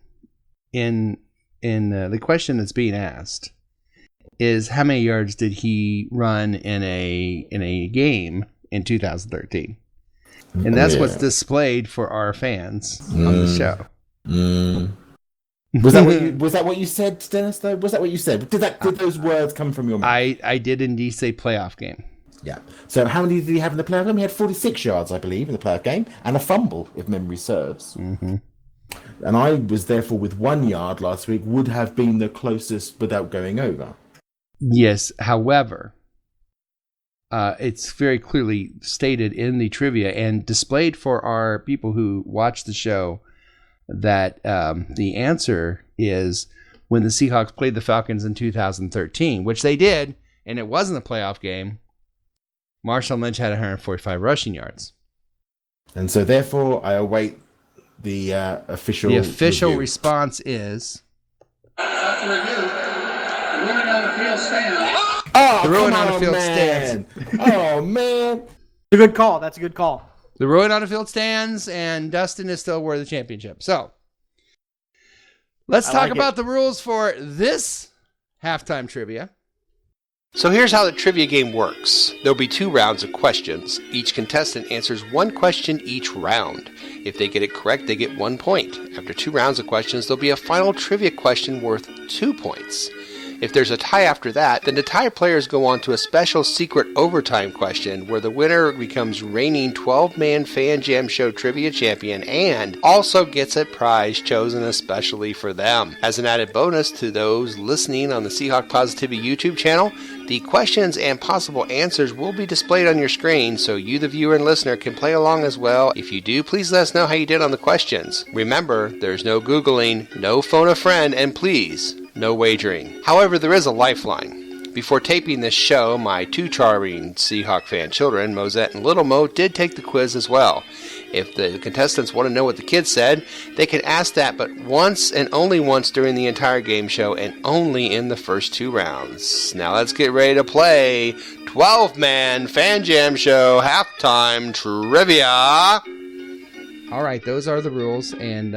the question that's being asked is how many yards did he run in a game in 2013? And that's what's displayed for our fans on the show. Was that what you said, Dennis? Though was that what you said? Did those words come from your mouth? I did indeed say playoff game. Yeah. So how many did he have in the playoff game? He had 46 yards, I believe, in the playoff game, and a fumble, if memory serves. Mm-hmm. And I was therefore with 1 yard last week would have been the closest without going over. Yes. However, it's very clearly stated in the trivia and displayed for our people who watch the show that the answer is when the Seahawks played the Falcons in 2013, which they did, and it wasn't a playoff game. Marshawn Lynch had 145 rushing yards. And so therefore, I await the official review. Response is... That's a review. The ruin on the field stands. Oh, the ruin on the field stands. Oh, man. It's a good call. That's a good call. The ruin on the field stands, and Dustin is still worth the championship. So, let's talk about the rules for this halftime trivia. So here's how the trivia game works. There'll be 2 rounds of questions. Each contestant answers 1 question each round. If they get it correct, they get 1 point. After 2 rounds of questions, there'll be a final trivia question worth 2 points. If there's a tie after that, then the tie players go on to a special secret overtime question where the winner becomes reigning 12-man Fan Jam Show trivia champion and also gets a prize chosen especially for them. As an added bonus to those listening on the Seahawk Positivity YouTube channel, The questions and possible answers will be displayed on your screen, so you, the viewer and listener, can play along as well. If you do, please let us know how you did on the questions. Remember, there's no Googling, no phone a friend, and please, no wagering. However, there is a lifeline. Before taping this show, my two charming Seahawk fan children, Mosette and Little Mo, did take the quiz as well. If the contestants want to know what the kids said, they can ask that but once and only once during the entire game show and only in the first 2 rounds. Now let's get ready to play 12-Man Fan Jam Show Halftime Trivia. All right, those are the rules, and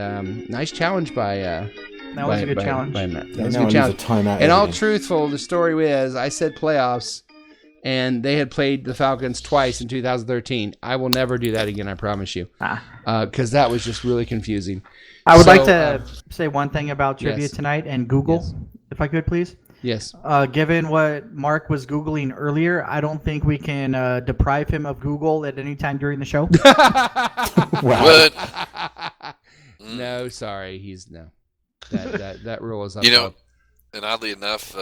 nice challenge by... That was a good challenge. That was a good challenge. In all truthful, the story is I said playoffs, and they had played the Falcons twice in 2013. I will never do that again, I promise you. Because that was just really confusing. I would like to say one thing about trivia tonight and Google, if I could, please. Yes. Given what Mark was Googling earlier, I don't think we can deprive him of Google at any time during the show. What? No, sorry. No. That rule is up. And oddly enough,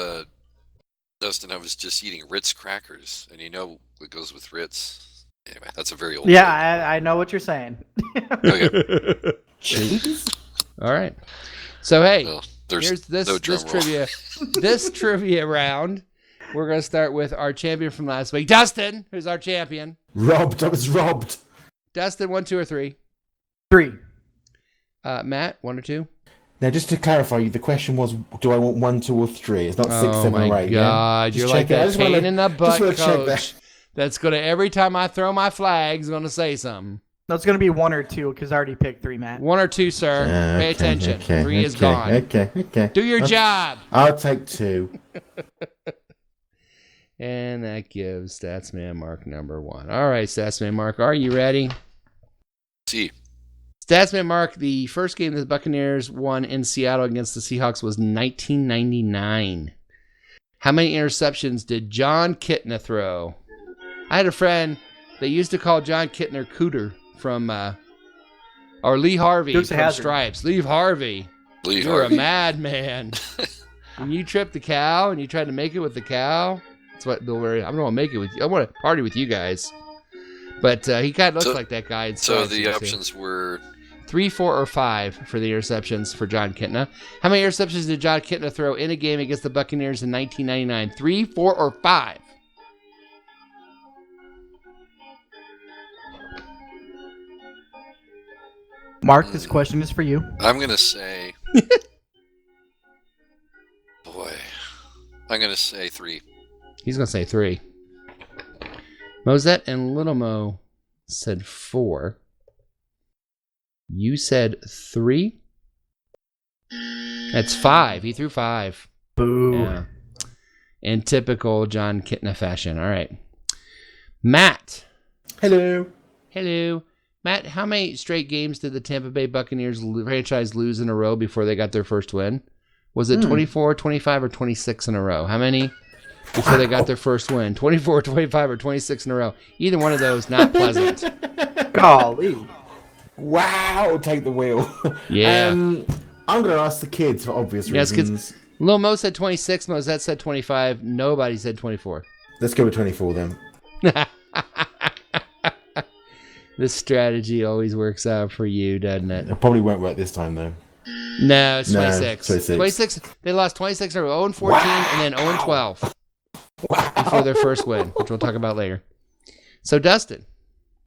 Dustin, I was just eating Ritz crackers, and what goes with Ritz. Anyway, that's a very old. Yeah, I know what you're saying. Okay. Cheese. All right. So hey, here's this no trivia. This trivia round. We're gonna start with our champion from last week, Dustin, who's our champion. Robbed. I was robbed. Dustin, 1, 2, or 3? 3. Matt, 1 or 2? Now, just to clarify, the question was, do I want 1, 2, or 3? It's not 6, 7, or 8. Oh my God, you're like that pain in the butt coach. That's gonna every time I throw my flags, gonna say something. No, it's gonna be 1 or 2 because I already picked 3, Matt. 1 or 2, sir. Pay attention. 3 is gone. Okay. Do your job. I'll take 2. And that gives Statsman Mark number 1. All right, Statsman Mark, are you ready? See. Statsman Mark, the first game the Buccaneers won in Seattle against the Seahawks was 1999. How many interceptions did John Kitna throw? I had a friend that used to call John Kitna Cooter from, or Lee Harvey from Stripes. Lee Harvey. You're a madman. When you tripped the cow and you tried to make it with the cow, that's what they'll worry. I don't want to make it with you. I want to party with you guys. But he kind of looked like that guy. So the options were 3, 4, or 5 for the interceptions for John Kitna. How many interceptions did John Kitna throw in a game against the Buccaneers in 1999? 3, 4, or 5? Mark, this question is for you. I'm going to say... I'm going to say 3. He's going to say 3. Mosette and Little Mo said 4. You said 3? That's 5. He threw 5. Boo. Yeah. In typical John Kitna fashion. All right. Matt. Hello. Matt, how many straight games did the Tampa Bay Buccaneers franchise lose in a row before they got their first win? Was it 24, 25, or 26 in a row? How many before they got their first win? 24, 25, or 26 in a row? Either one of those, not pleasant. Golly. Wow, take the wheel. Yeah. I'm going to ask the kids for obvious reasons. Kids. Lil Mo said 26, Mosette said 25, nobody said 24. Let's go with 24 then. This strategy always works out for you, doesn't it? It probably won't work this time, though. No, it's 26. 26. They lost 26 or 0 and 14 and then 0 and 12 before their first win, which we'll talk about later. So, Dustin.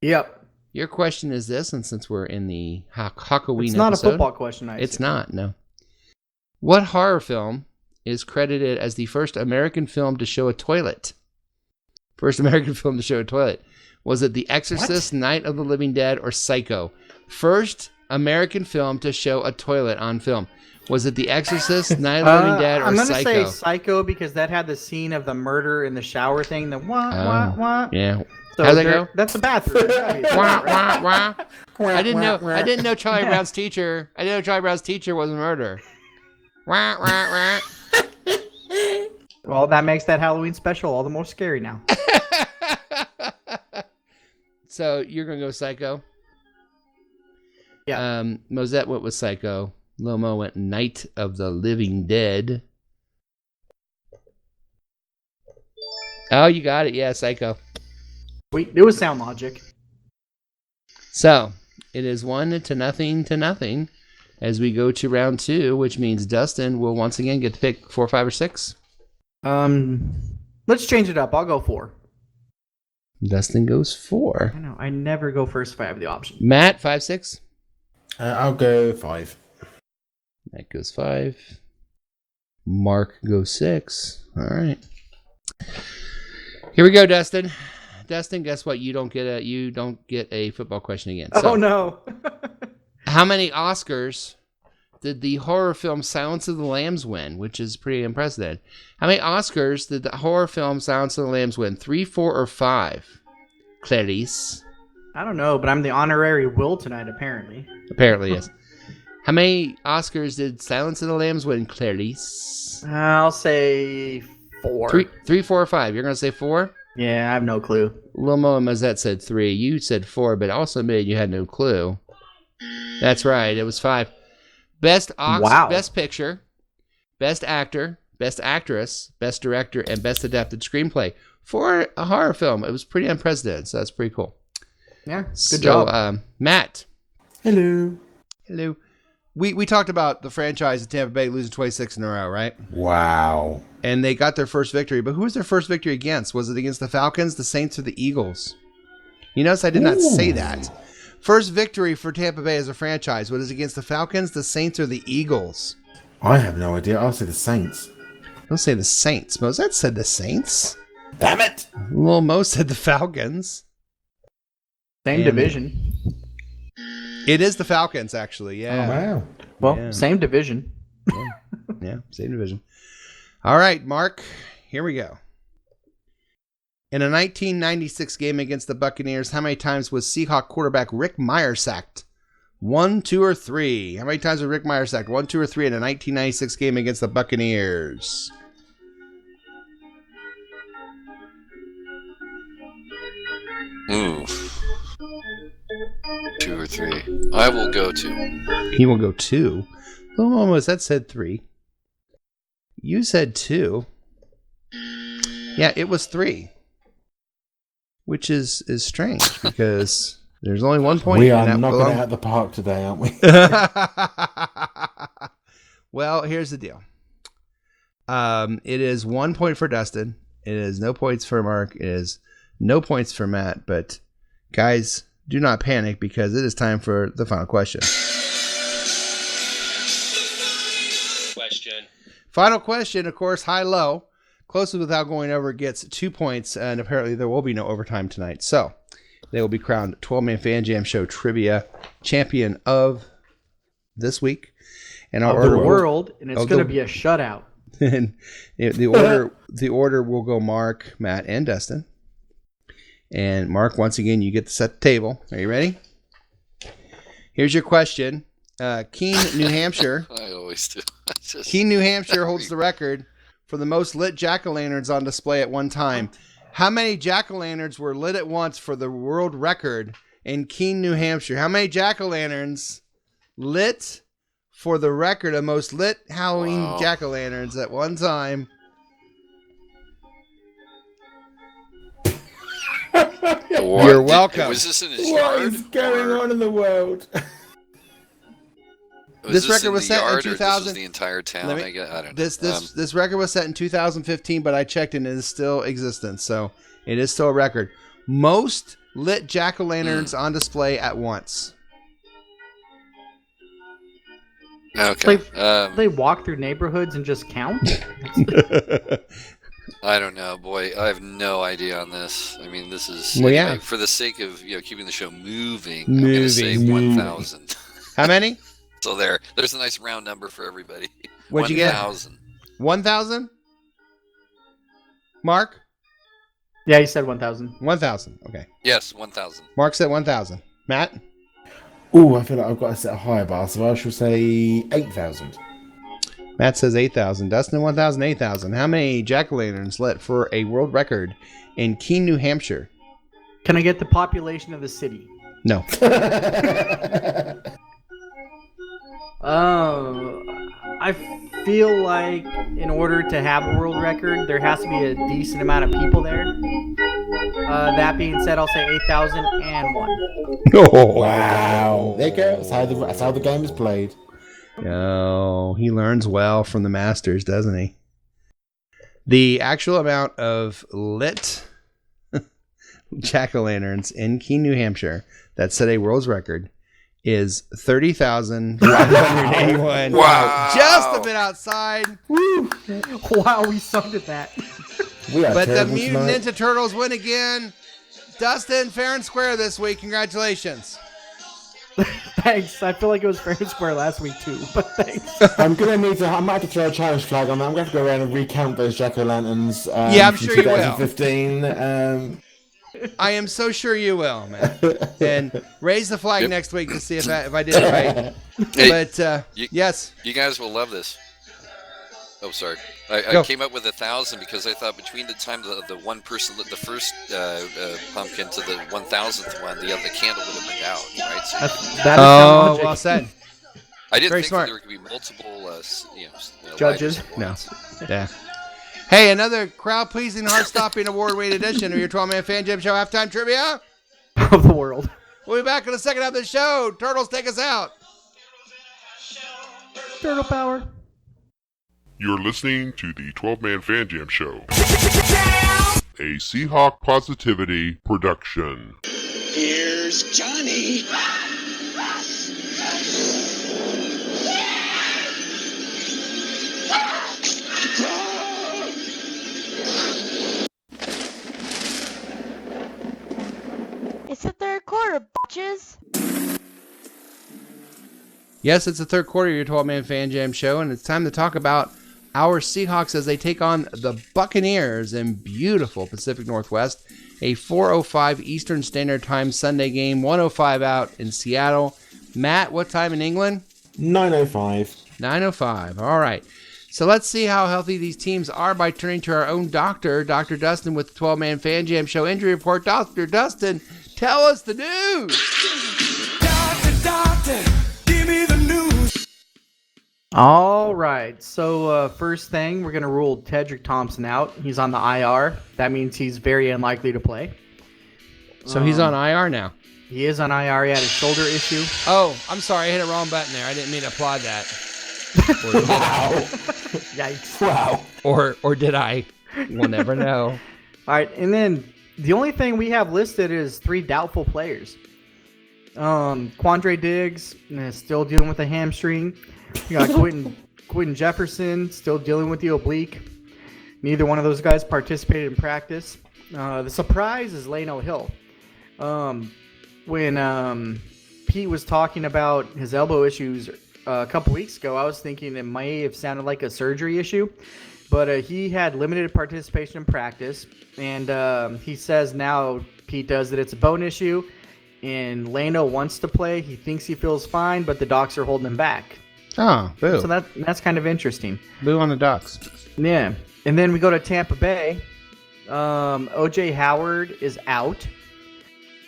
Yep. Your question is this, and since we're in the Hawkoween It's not episode, a football question, I It's not, no. What horror film is credited as the first American film to show a toilet? First American film to show a toilet. Was it The Exorcist, Night of the Living Dead, or Psycho? First American film to show a toilet on film. Was it The Exorcist, Night of the Living Dead, or Psycho? I'm going to say Psycho because that had the scene of the murder in the shower thing. The wah. Yeah. So how'd that go? That's a bathroom. I didn't know Charlie Brown's teacher. I didn't know Charlie Brown's teacher was a murderer. Well, that makes that Halloween special all the more scary now. So you're gonna go Psycho? Yeah. Mosette went with Psycho. Lomo went Night of the Living Dead. Oh, you got it. Yeah, Psycho. Wait, it was Sound Logic. So, it is 1-0 as we go to round 2, which means Dustin will once again get to pick 4, 5, or 6. Let's change it up. I'll go 4. Dustin goes 4. I know. I never go first if I have the option. Matt, 5, 6. I'll go 5. Matt goes 5. Mark goes 6. All right. Here we go, Dustin. Dustin, guess what? You don't get a football question again. So, oh no. how many Oscars did the horror film Silence of the Lambs win? Which is pretty unprecedented. How many Oscars did the horror film Silence of the Lambs win? 3, 4, or 5? Clarice. I don't know, but I'm the honorary Will tonight, apparently. Apparently, yes. How many Oscars did Silence of the Lambs win, Clarice? I'll say 4. 3, 4, or 5? You're going to say 4? Yeah, I have no clue. Lil Mo and Mazette said 3. You said 4, but also admitted you had no clue. That's right. It was 5. Best Picture, Best Actor, Best Actress, Best Director, and Best Adapted Screenplay for a horror film. It was pretty unprecedented, so that's pretty cool. Yeah, good job. Matt. Hello. Hello. We talked about the franchise of Tampa Bay losing 26 in a row, right? Wow. And they got their first victory, but who was their first victory against? Was it against the Falcons, the Saints, or the Eagles? You notice I did not say that. First victory for Tampa Bay as a franchise. Was it against the Falcons, the Saints, or the Eagles? I have no idea. I'll say the Saints. Don't say the Saints. Mosette said the Saints. Damn it! Well, Mo said the Falcons. Same division. It is the Falcons, actually. Yeah. Oh, wow. Well, Yeah. same division. Yeah, same division. All right, Mark. Here we go. In a 1996 game against the Buccaneers, how many times was Seahawk quarterback Rick Meyer sacked? 1, 2, or 3? How many times was Rick Meyer sacked? 1, 2, or 3 in a 1996 game against the Buccaneers? Ooh. 2 or 3. I will go 2. He will go 2. Well, almost. That said 3. You said 2. Yeah, it was 3. Which is strange because there's only 1 point. We are knocking it out the park today, aren't we? Well, here's the deal. It is 1 point for Dustin. It is no points for Mark. It is no points for Matt. But guys, do not panic because it is time for the final question. Final question, of course, high-low. Closest without going over gets 2 points, and apparently there will be no overtime tonight. So they will be crowned 12-Man Fan Jam Show Trivia Champion of this week. And our of the world, and it's going to be a shutout. And the order will go Mark, Matt, and Dustin. And Mark, once again, you get to set the table. Are you ready? Here's your question. Keene, New Hampshire. I always do. Keene, New Hampshire holds the record for the most lit jack-o'-lanterns on display at one time. How many jack-o'-lanterns were lit at once for the world record in Keene, New Hampshire? How many jack-o'-lanterns lit for the record of most lit Halloween jack-o'-lanterns at one time? You're welcome. Was this in his What yard? is going on in the world? This record was set in 2000. This was the entire town. I don't know. This record was set in 2015, but I checked and it is still existent, so it is still a record. Most lit jack-o'-lanterns on display at once. Okay. They walk through neighborhoods and just count? I don't know, boy. I have no idea on this. I mean, this is for the sake of keeping the show moving. I'm going to say 1,000. How many? So there's a nice round number for everybody. What'd you get? 1,000. 1,000? Mark? Yeah, he said 1,000. 1,000. Okay. Yes, 1,000. Mark said 1,000. Matt? Oh, I feel like I've got to set a higher bar, so I shall say 8,000. Matt says 8,000. Dustin, 1,000, 8,000. How many jack-o'-lanterns lit for a world record in Keene, New Hampshire? Can I get the population of the city? No. Oh, I feel like in order to have a world record, there has to be a decent amount of people there. That being said, I'll say 8,001. Oh, wow. There you go. That's how the game is played. Oh, he learns well from the masters, doesn't he? The actual amount of lit jack-o'-lanterns in Keene, New Hampshire that set a world's record is 30,581. Wow. Just a bit outside. Woo. Wow, we sucked at that. But the Mutant Ninja Turtles win again. Dustin, fair and square this week. Congratulations. Thanks. I feel like it was fair and square last week too, but thanks. I might have to throw a challenge flag on that. I'm going to have to go around and recount those jack-o'-lanterns. Yeah, I'm sure you will. 2015. I am so sure you will, man. And raise the flag next week to see if I did it right. Hey, but yes, you guys will love this. Oh, sorry. I came up with 1,000 because I thought between the time the one person lit the first pumpkin to the 1,000th one, the candle would have been out, right? So that is well said. I didn't Very think smart. that there could be multiple judges. No. Yeah. Hey, another crowd-pleasing, heart-stopping, award-winning edition of your 12-Man Fan Jam Show halftime trivia of the world. We'll be back in the second half of the show. Turtles, take us out. Turtle power. You're listening to the 12-Man Fan Jam Show, a Seahawk Positivity production. Here's Johnny. It's the third quarter, bitches. Yes, it's the third quarter of your 12-Man Fan Jam Show, and it's time to talk about our Seahawks as they take on the Buccaneers in beautiful Pacific Northwest. A 4:05 Eastern Standard Time Sunday game, 1:05 out in Seattle. Matt, what time in England? 9:05. 9:05. All right. So let's see how healthy these teams are by turning to our own doctor, Dr. Dustin, with the 12-Man Fan Jam Show injury report. Dr. Dustin, tell us the news. Doctor, give me the news. All right. So first thing, we're going to rule Tedrick Thompson out. He's on the IR. That means he's very unlikely to play. So he's on IR now. He is on IR. He had a shoulder issue. Oh, I'm sorry. I hit a wrong button there. I didn't mean to applaud that. Wow. Yikes. Wow. Or did I? We'll never know. All right. And then the only thing we have listed is 3 doubtful players. Quandre Diggs still dealing with a hamstring. You got Quentin Jefferson still dealing with the oblique. Neither one of those guys participated in practice. The surprise is Lano Hill. When Pete was talking about his elbow issues a couple weeks ago, I was thinking it may have sounded like a surgery issue, but he had limited participation in practice, and he says now, Pete does, that it's a bone issue, and Lano wants to play. He thinks he feels fine, but the docs are holding him back. Oh, boo. So that's kind of interesting. Boo on the docs. Yeah. And then we go to Tampa Bay. O.J. Howard is out,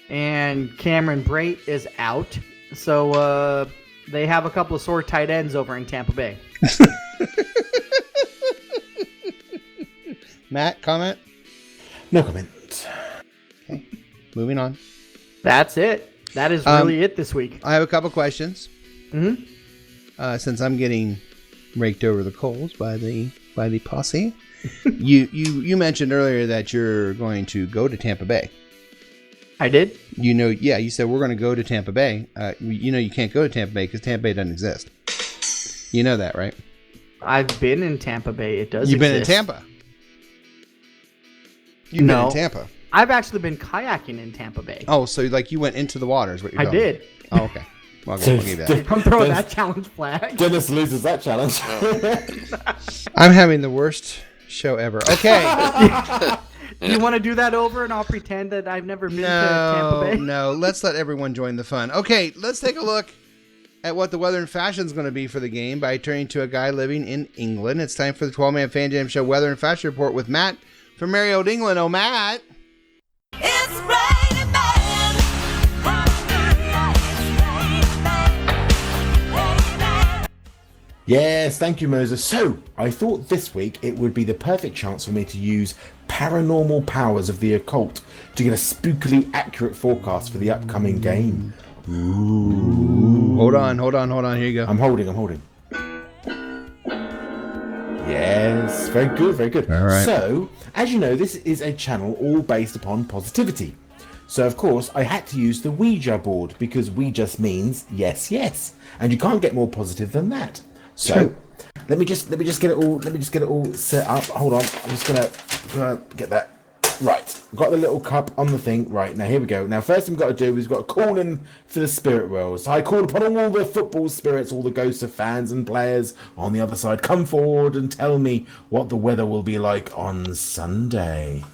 and Cameron Brate is out. So they have a couple of sore tight ends over in Tampa Bay. Matt, comment? No comment. Okay. Moving on. That's it. That is really it this week. I have a couple questions. Mm-hmm. Since I'm getting raked over the coals by the posse, you mentioned earlier that you're going to go to Tampa Bay. I did? You said we're going to go to Tampa Bay. You can't go to Tampa Bay because Tampa Bay doesn't exist. You know that, right? I've been in Tampa Bay. It does You've exist. been in Tampa? You've been in Tampa? I've actually been kayaking in Tampa Bay. Oh, so you went into the water is what you're I telling did. me. Oh, okay. Well, I'll give you that. I'm throwing that challenge flag. Dennis loses that challenge. I'm having the worst show ever. Okay. You want to do that over and I'll pretend that I've never been to Tampa Bay? No, let's let everyone join the fun. Okay, let's take a look at what the weather and fashion is going to be for the game by turning to a guy living in England. It's time for the 12-Man Fan Jam Show Weather and Fashion Report with Matt from merry old England. Oh, Matt. It's raining man. Yes, thank you, Moses. So, I thought this week it would be the perfect chance for me to use paranormal powers of the occult to get a spookily accurate forecast for the upcoming game. Ooh. Hold on. Here you go. I'm holding. Yes, very good. All right. So, as you know, this is a channel all based upon positivity. So, of course, I had to use the Ouija board because we just means yes, and you can't get more positive than that. So, let me just get it all set up. Hold on, I'm just gonna get that right. Got the little cup on the thing. Right, now here we go. Now, first thing we've got to do is we've got to call in for the spirit world. So I call upon all the football spirits, all the ghosts of fans and players on the other side. Come forward and tell me what the weather will be like on Sunday.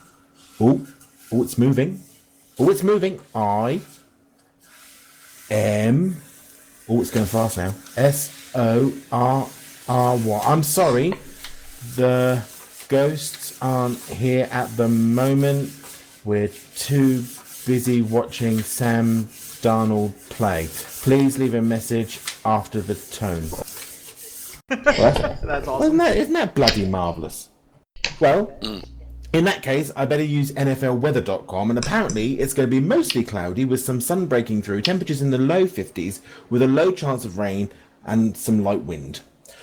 Oh, it's moving. I am. Oh, it's going fast now. SORRY. I'm sorry. The ghosts aren't here at the moment. We're too busy watching Sam Darnold play. Please leave a message after the tone. That's awesome. Isn't that bloody marvellous? Well, in that case, I better use NFLweather.com, and apparently it's going to be mostly cloudy with some sun breaking through, temperatures in the low 50s with a low chance of rain and some light wind.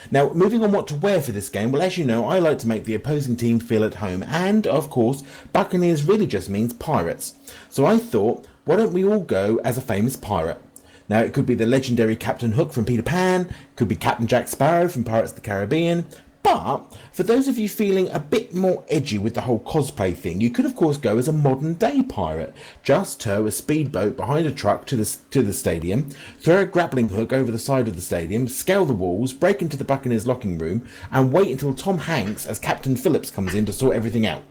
Now, moving on what to wear for this game, well, as you know, I like to make the opposing team feel at home, and, of course, Buccaneers really just means pirates. So I thought, why don't we all go as a famous pirate? Now, it could be the legendary Captain Hook from Peter Pan, could be Captain Jack Sparrow from Pirates of the Caribbean, but for those of you feeling a bit more edgy with the whole cosplay thing, you could of course go as a modern day pirate. Just tow a speedboat behind a truck to the stadium, throw a grappling hook over the side of the stadium, scale the walls, break into the Buccaneers locking room, and wait until Tom Hanks as Captain Phillips comes in to sort everything out.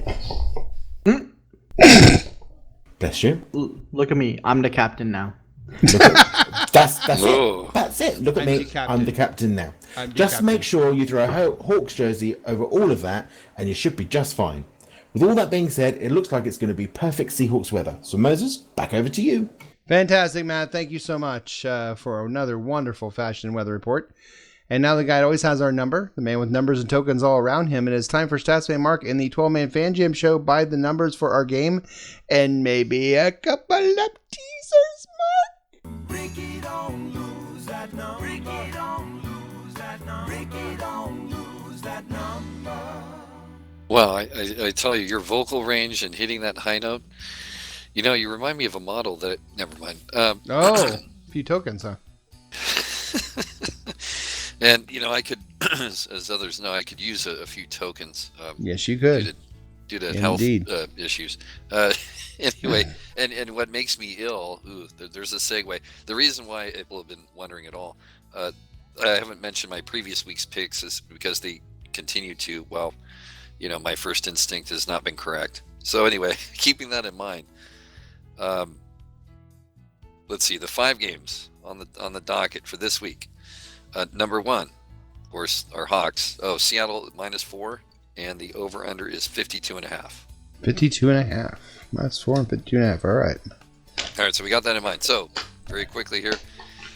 Bless you. Look at me. I'm the captain now. That's it. Look at me. I'm the captain now. Just make sure you throw a Hawks jersey over all of that, and you should be just fine. With all that being said, it looks like it's going to be perfect Seahawks weather. So Moses, back over to you. Fantastic, Matt. Thank you so much for another wonderful fashion and weather report. And now the guy always has our number, the man with numbers and tokens all around him. And it's time for Statsman Mark in the 12-Man Fan Jam Show by the numbers for our game, and maybe a couple of teasers, Mark. Break it on, lose that number. Break it on, lose that number. Break it on, lose that number. Well, I tell you, your vocal range and hitting that high note, you know, you remind me of a model that... Never mind. A few tokens, huh? And, you know, I could, as others know, I could use a few tokens. Yes, you could. Due to health issues. Anyway, and what makes me ill, there's a segue. The reason why people have been wondering at all, I haven't mentioned my previous week's picks is because they continue to, well, you know, my first instinct has not been correct. So anyway, keeping that in mind, let's see, the 5 games on the docket for this week. Number 1, of course, our Hawks. Seattle -4, and the over/under is 52.5. 52.5. -4 and 52.5. All right. All right, so we got that in mind. So very quickly here,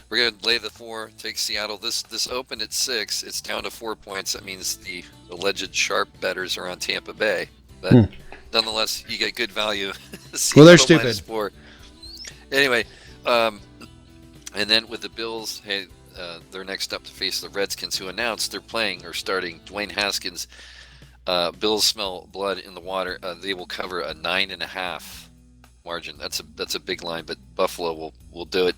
we're going to lay the 4, take Seattle. This opened at 6. It's down to 4 points. That means the alleged sharp bettors are on Tampa Bay. But nonetheless, you get good value. Well, they're stupid. -4. Anyway, and then with the Bills, hey, they're next up to face the Redskins, who announced they're playing or starting Dwayne Haskins. Bills smell blood in the water. They will cover a 9.5 margin. That's a big line, but Buffalo will do it.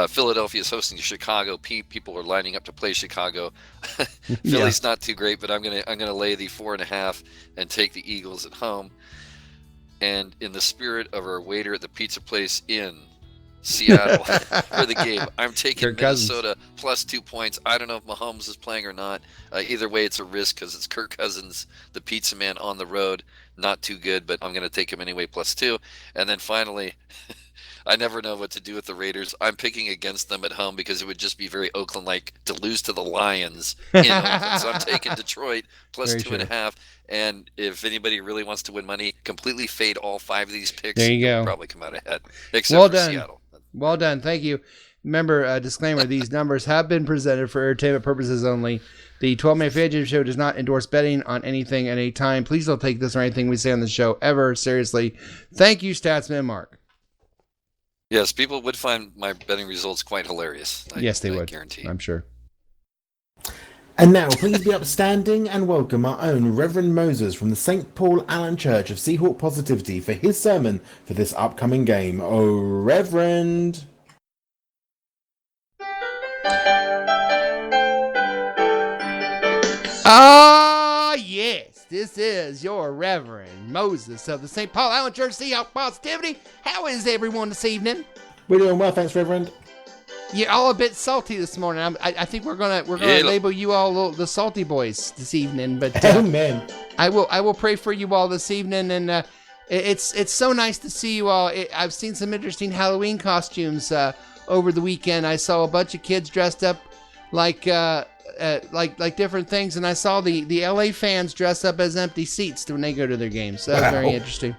Philadelphia is hosting Chicago. People are lining up to play Chicago. Philly's not too great, but I'm gonna lay the 4.5 and take the Eagles at home. And in the spirit of our waiter at the pizza place in Seattle for the game, I'm taking Minnesota +2 points. I don't know if Mahomes is playing or not. Either way, it's a risk because it's Kirk Cousins, the pizza man, on the road. Not too good, but I'm going to take him anyway, +2. And then finally, I never know what to do with the Raiders. I'm picking against them at home because it would just be very Oakland-like to lose to the Lions in Oakland. So I'm taking Detroit +2.5. And if anybody really wants to win money, completely fade all 5 of these picks. There you go. Probably come out ahead, except for Seattle. Well done. Thank you. Remember, disclaimer, these numbers have been presented for entertainment purposes only. The 12-Man Fan Jam Show does not endorse betting on anything at any time. Please don't take this or anything we say on the show ever seriously. Thank you, Statsman Mark. Yes, people would find my betting results quite hilarious. Yes, they would. Guarantee. I'm sure. And now, please be upstanding and welcome our own Reverend Moses from the St. Paul Allen Church of Seahawk Positivity for his sermon for this upcoming game. Oh, Reverend! Ah, yes, this is your Reverend Moses of the St. Paul Allen Church Seahawk Positivity. How is everyone this evening? We're doing well, thanks, Reverend. You're all a bit salty this morning. I think we're gonna label you all the salty boys this evening. But Amen. I will pray for you all this evening, and it's so nice to see you all. I've seen some interesting Halloween costumes over the weekend. I saw a bunch of kids dressed up like different things, and I saw the LA fans dress up as empty seats when they go to their games. So that was very interesting.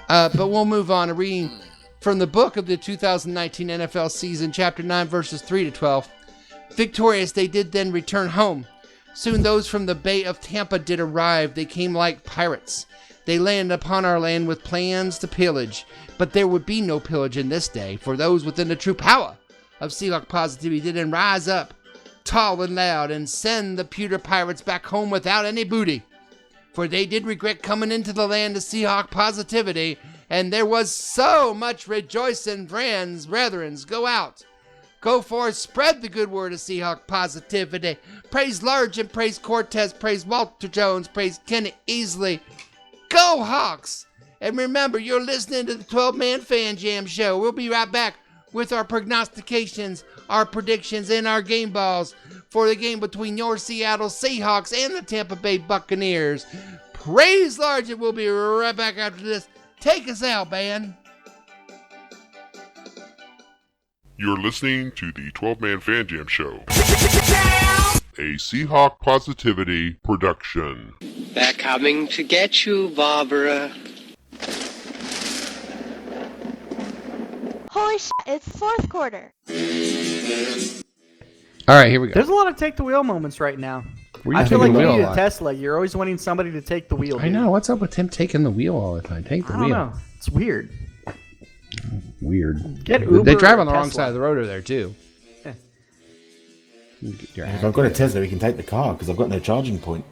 But we'll move on to reading from the book of the 2019 NFL season, chapter 9, verses 3 to 12. Victorious, they did then return home. Soon those from the Bay of Tampa did arrive. They came like pirates. They landed upon our land with plans to pillage. But there would be no pillage in this day, for those within the true power of Seahawk Positivity did then rise up, tall and loud, and send the pewter pirates back home without any booty. For they did regret coming into the land of Seahawk Positivity, and there was so much rejoicing. Friends, brethrens, go out. Go forth, spread the good word of Seahawk Positivity. Praise Largent, praise Cortez, praise Walter Jones, praise Kenny Easley. Go Hawks! And remember, you're listening to the 12-Man Fan Jam Show. We'll be right back with our prognostications, our predictions, and our game balls for the game between your Seattle Seahawks and the Tampa Bay Buccaneers. Praise Largent. We'll be right back after this. Take us out, man. You're listening to the 12-Man Fan Jam Show, a Seahawk Positivity production. They're coming to get you, Barbara. Holy shit, it's fourth quarter. All right, here we go. There's a lot of take the wheel moments right now. I feel like you need a Tesla. You're always wanting somebody to take the wheel. I know. What's up with him taking the wheel all the time? Take the wheel. I don't know. It's weird. Weird. Get Uber. They drive on the or wrong Tesla. side of the road over there, too. If I've got a Tesla, we can take the car, because I've got no charging point.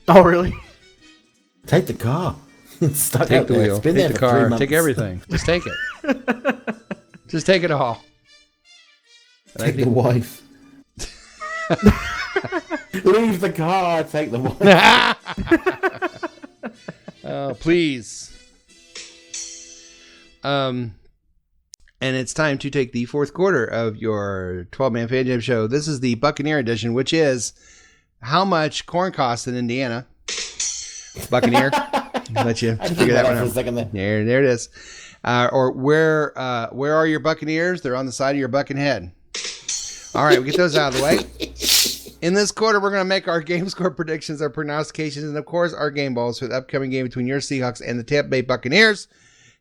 Oh, really? Take the car. It's stuck Take out the there. wheel. It's been Take there the for 3 car. months. Take everything. Just take it. Just take it all. Take the wife. Leave the car. Take the wife. Oh, please. And it's time to take the fourth quarter of your 12-Man Fan Jam Show. This is the Buccaneer edition, which is how much corn costs in Indiana. Buccaneer. Let you figure that one out. For a second there. There it is. Or where are your Buccaneers? They're on the side of your bucking head. All right, we get those out of the way. In this quarter, we're going to make our game score predictions, our prognostications, and of course, our game balls for the upcoming game between your Seahawks and the Tampa Bay Buccaneers.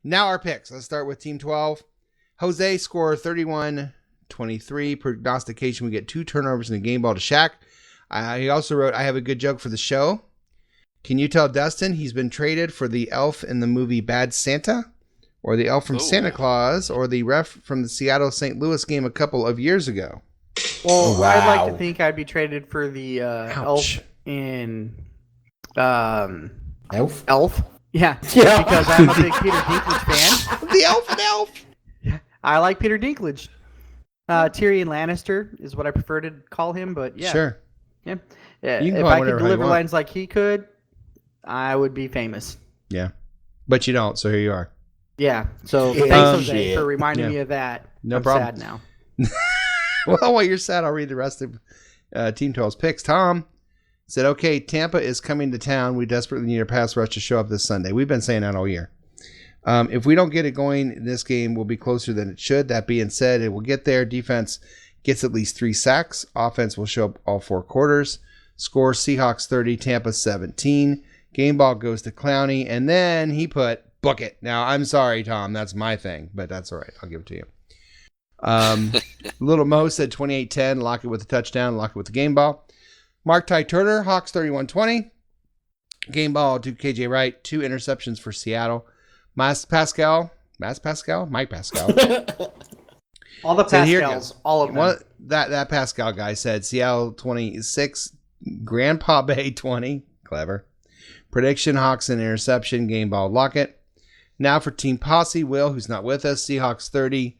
Now our picks. Let's start with Team 12. Jose score 31-23. Prognostication, we get 2 turnovers in the game ball to Shaq. He also wrote, I have a good joke for the show. Can you tell Dustin he's been traded for the elf in the movie Bad Santa? Or the elf from Santa Claus? Or the ref from the Seattle-St. Louis game a couple of years ago? Well, I'd like to think I'd be traded for the elf in... Elf? Elf? Yeah. Because I'm a big Peter Dinklage fan. The elf and elf! I like Peter Dinklage. Tyrion Lannister is what I prefer to call him, but yeah. Sure. Yeah. You can if call I him could whatever deliver you want. lines like he could, I would be famous. Yeah. But you don't, so here you are. Yeah. So thanks, Jose, for reminding me of that. No I'm problem. sad now. Well, while you're sad, I'll read the rest of Team 12's picks. Tom said, okay, Tampa is coming to town. We desperately need a pass rush to show up this Sunday. We've been saying that all year. If we don't get it going, this game will be closer than it should. That being said, it will get there. Defense gets at least 3 sacks. Offense will show up all 4 quarters. Score Seahawks 30, Tampa 17. Game ball goes to Clowney. And then he put, book it. Now, I'm sorry, Tom. That's my thing. But that's all right. I'll give it to you. Little Mo said 28-10. Lock it with a touchdown. Lock it with the game ball. Mark Ty Turner, Hawks 31-20. Game ball to KJ Wright. 2 interceptions for Seattle. Mike Pascal. All the Pascals, all of them. That Pascal guy said Seattle 26, Grandpa Bay 20. Clever. Prediction, Hawks and interception, game ball, Lockett. Now for Team Posse, Will, who's not with us. Seahawks 30,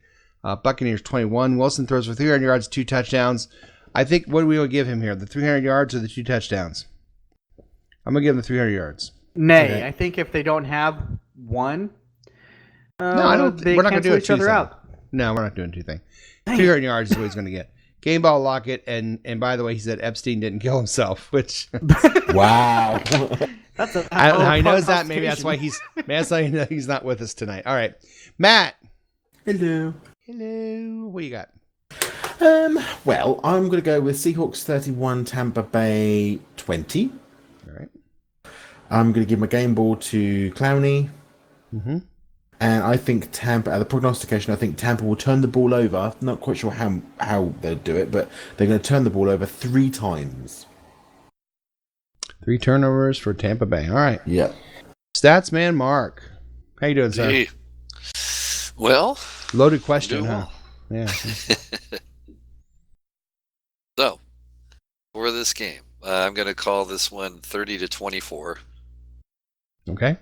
Buccaneers 21. Wilson throws for 300 yards, 2 touchdowns. I think, what do we give him here? The 300 yards or the 2 touchdowns? I'm going to give him the 300 yards. Nay, okay. I think if they don't have one, no, I don't. They we're not going to do each other out. No, we're not doing 2 things. 300 yards is what he's going to get. Game ball, Lockett, and by the way, he said Epstein didn't kill himself, which wow. I knows that. Maybe that's why he's not with us tonight. All right, Matt. Hello. What you got? Well, I'm going to go with Seahawks 31, Tampa Bay 20. All right. I'm going to give my game ball to Clowney. Mm-hmm. And I think Tampa, the prognostication, I think Tampa will turn the ball over. Not quite sure how they'll do it, but they're going to turn the ball over 3 times. 3 turnovers for Tampa Bay. All right. Yeah. Stats man Mark. How you doing, sir? Hey. Well. Loaded question, huh? Yeah. So, for this game, I'm going to call this one 30-24. Okay.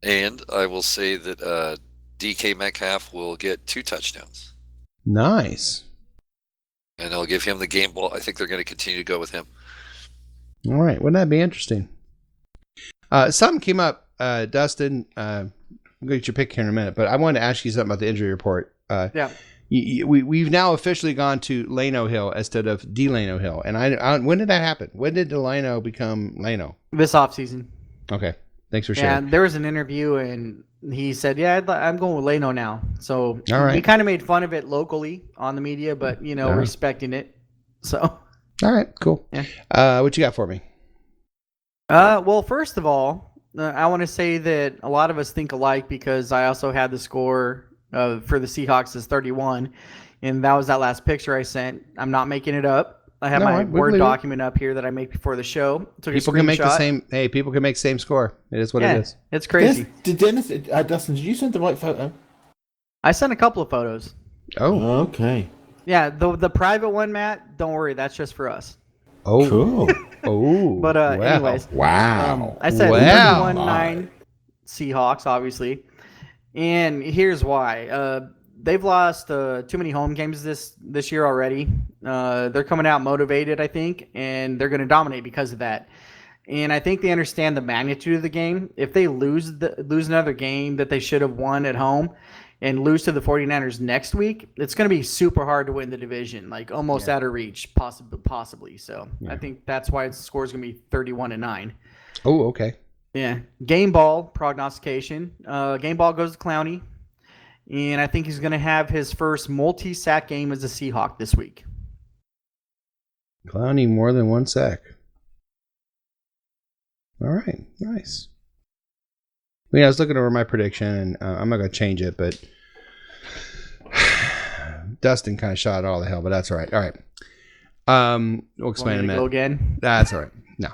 And I will say that DK Metcalf will get 2 touchdowns. Nice. And I'll give him the game ball. I think they're going to continue to go with him. All right. Wouldn't that be interesting? Something came up, Dustin. I'm going to get your pick here in a minute, but I wanted to ask you something about the injury report. Yeah. We've now officially gone to Lano Hill instead of Delano Hill. And I when did that happen? When did Delano become Lano? This offseason. Okay. Thanks for sharing. Yeah, there was an interview, and he said, yeah, I'm going with Lano now. So all right. We kind of made fun of it locally on the media, but, respecting it. So. All right, cool. Yeah. What you got for me? Well, first of all, I want to say that a lot of us think alike because I also had the score for the Seahawks as 31, and that was that last picture I sent. I'm not making it up. I have my Word document up here that I make before the show. People can make the same. Hey, people can make the same score. It is what it is. It's crazy. Dustin, did you send the right photo? I sent a couple of photos. Oh, okay. Yeah, the private one, Matt. Don't worry, that's just for us. Oh, cool. Oh, but anyways, wow. I said 31-9 Seahawks, obviously, and here's why. They've lost too many home games this year already. They're coming out motivated, I think, and they're going to dominate because of that. And I think they understand the magnitude of the game. If they lose another game that they should have won at home and lose to the 49ers next week, it's going to be super hard to win the division, like almost out of reach, possibly. So I think that's why the score is going to be 31-9. Oh, okay. Yeah. Game ball prognostication. Game ball goes to Clowney. And I think he's going to have his first multi-sack game as a Seahawk this week. Clowney more than 1 sack. All right, nice. Yeah, I was looking over my prediction, and I'm not going to change it, but Dustin kind of shot it all the hell, but that's all right. All right. We'll explain in a minute. Go again? That's all right. No.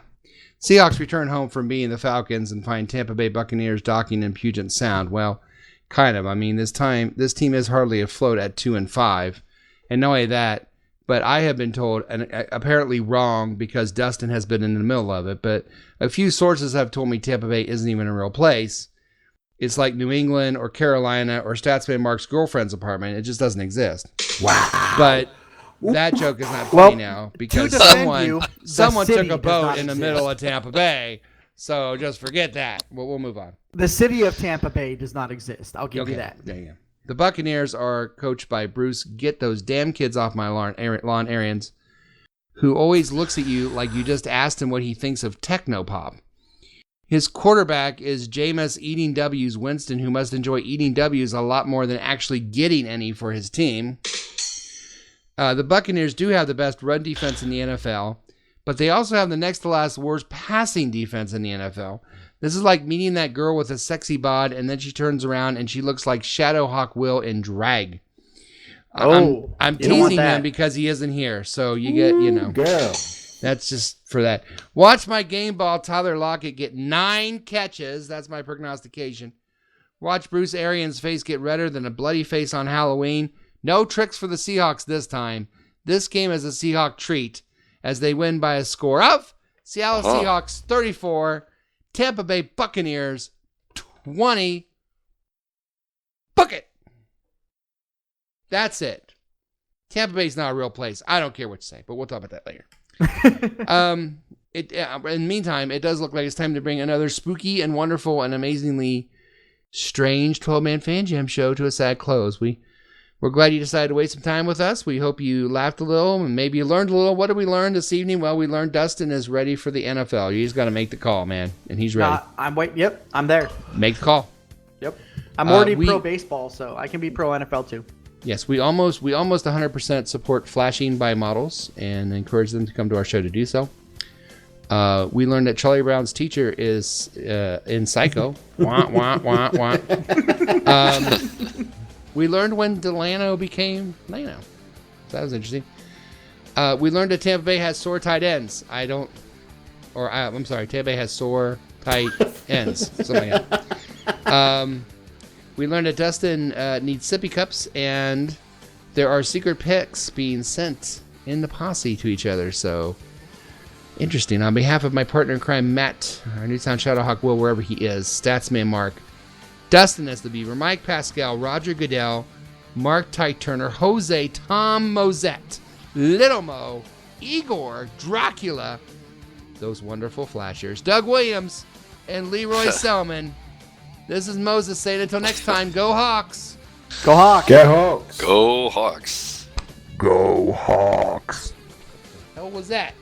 Seahawks return home from beating the Falcons and find Tampa Bay Buccaneers docking in Puget Sound. Well, kind of. I mean, this team is hardly afloat at 2-5, and not only that, but I have been told, and apparently wrong because Dustin has been in the middle of it, but a few sources have told me Tampa Bay isn't even a real place. It's like New England or Carolina or Statsman Mark's girlfriend's apartment. It just doesn't exist. Wow. But that joke is not funny now because someone took a boat in the middle of Tampa Bay. So just forget that. We'll move on. The city of Tampa Bay does not exist. I'll give you that. There you go. The Buccaneers are coached by Bruce Get Those Damn Kids Off My Lawn Arians, who always looks at you like you just asked him what he thinks of technopop. His quarterback is Jameis Eating W's Winston, who must enjoy eating W's a lot more than actually getting any for his team. The Buccaneers do have the best run defense in the NFL, but they also have the next to last worst passing defense in the NFL. This is like meeting that girl with a sexy bod, and then she turns around and she looks like Shadowhawk Will in drag. I'm teasing him because he isn't here. So you get, girl. That's just for that. Watch my game ball, Tyler Lockett, get 9 catches. That's my prognostication. Watch Bruce Arians' face get redder than a bloody face on Halloween. No tricks for the Seahawks this time. This game is a Seahawk treat as they win by a score of Seattle Seahawks 34, Tampa Bay Buccaneers 20. Book it. That's it. Tampa Bay's not a real place. I don't care what you say, but we'll talk about that later. In the meantime, it does look like it's time to bring another spooky and wonderful and amazingly strange 12-man fan jam show to a sad close. We're glad you decided to waste some time with us. We hope you laughed a little and maybe you learned a little. What did we learn this evening? Well, we learned Dustin is ready for the NFL. You just got to make the call, man, and he's ready. Yep, I'm there. Make the call. Yep, I'm already pro baseball, so I can be pro NFL too. Yes, we almost 100% support flashing by models and encourage them to come to our show to do so. We learned that Charlie Brown's teacher is in Psycho. Wah, wah, wah, wah. We learned when Delano became Lano. So that was interesting. We learned that Tampa Bay has sore tight ends. I'm sorry, Tampa Bay has sore tight ends. Something like that. We learned that Dustin needs sippy cups, and there are secret pics being sent in the posse to each other. So, interesting. On behalf of my partner in crime, Matt, our Newtown Shadowhawk Will, wherever he is, Statsman Mark, Dustin as the Beaver, Mike Pascal, Roger Goodell, Mark Tite Turner, Jose, Tom Mosette, Little Mo, Igor, Dracula, those wonderful flashers, Doug Williams, and Leroy Selman. This is Moses saying until next time, go Hawks! Go Hawks! Go Hawks! Go Hawks! Go Hawks! What the hell was that?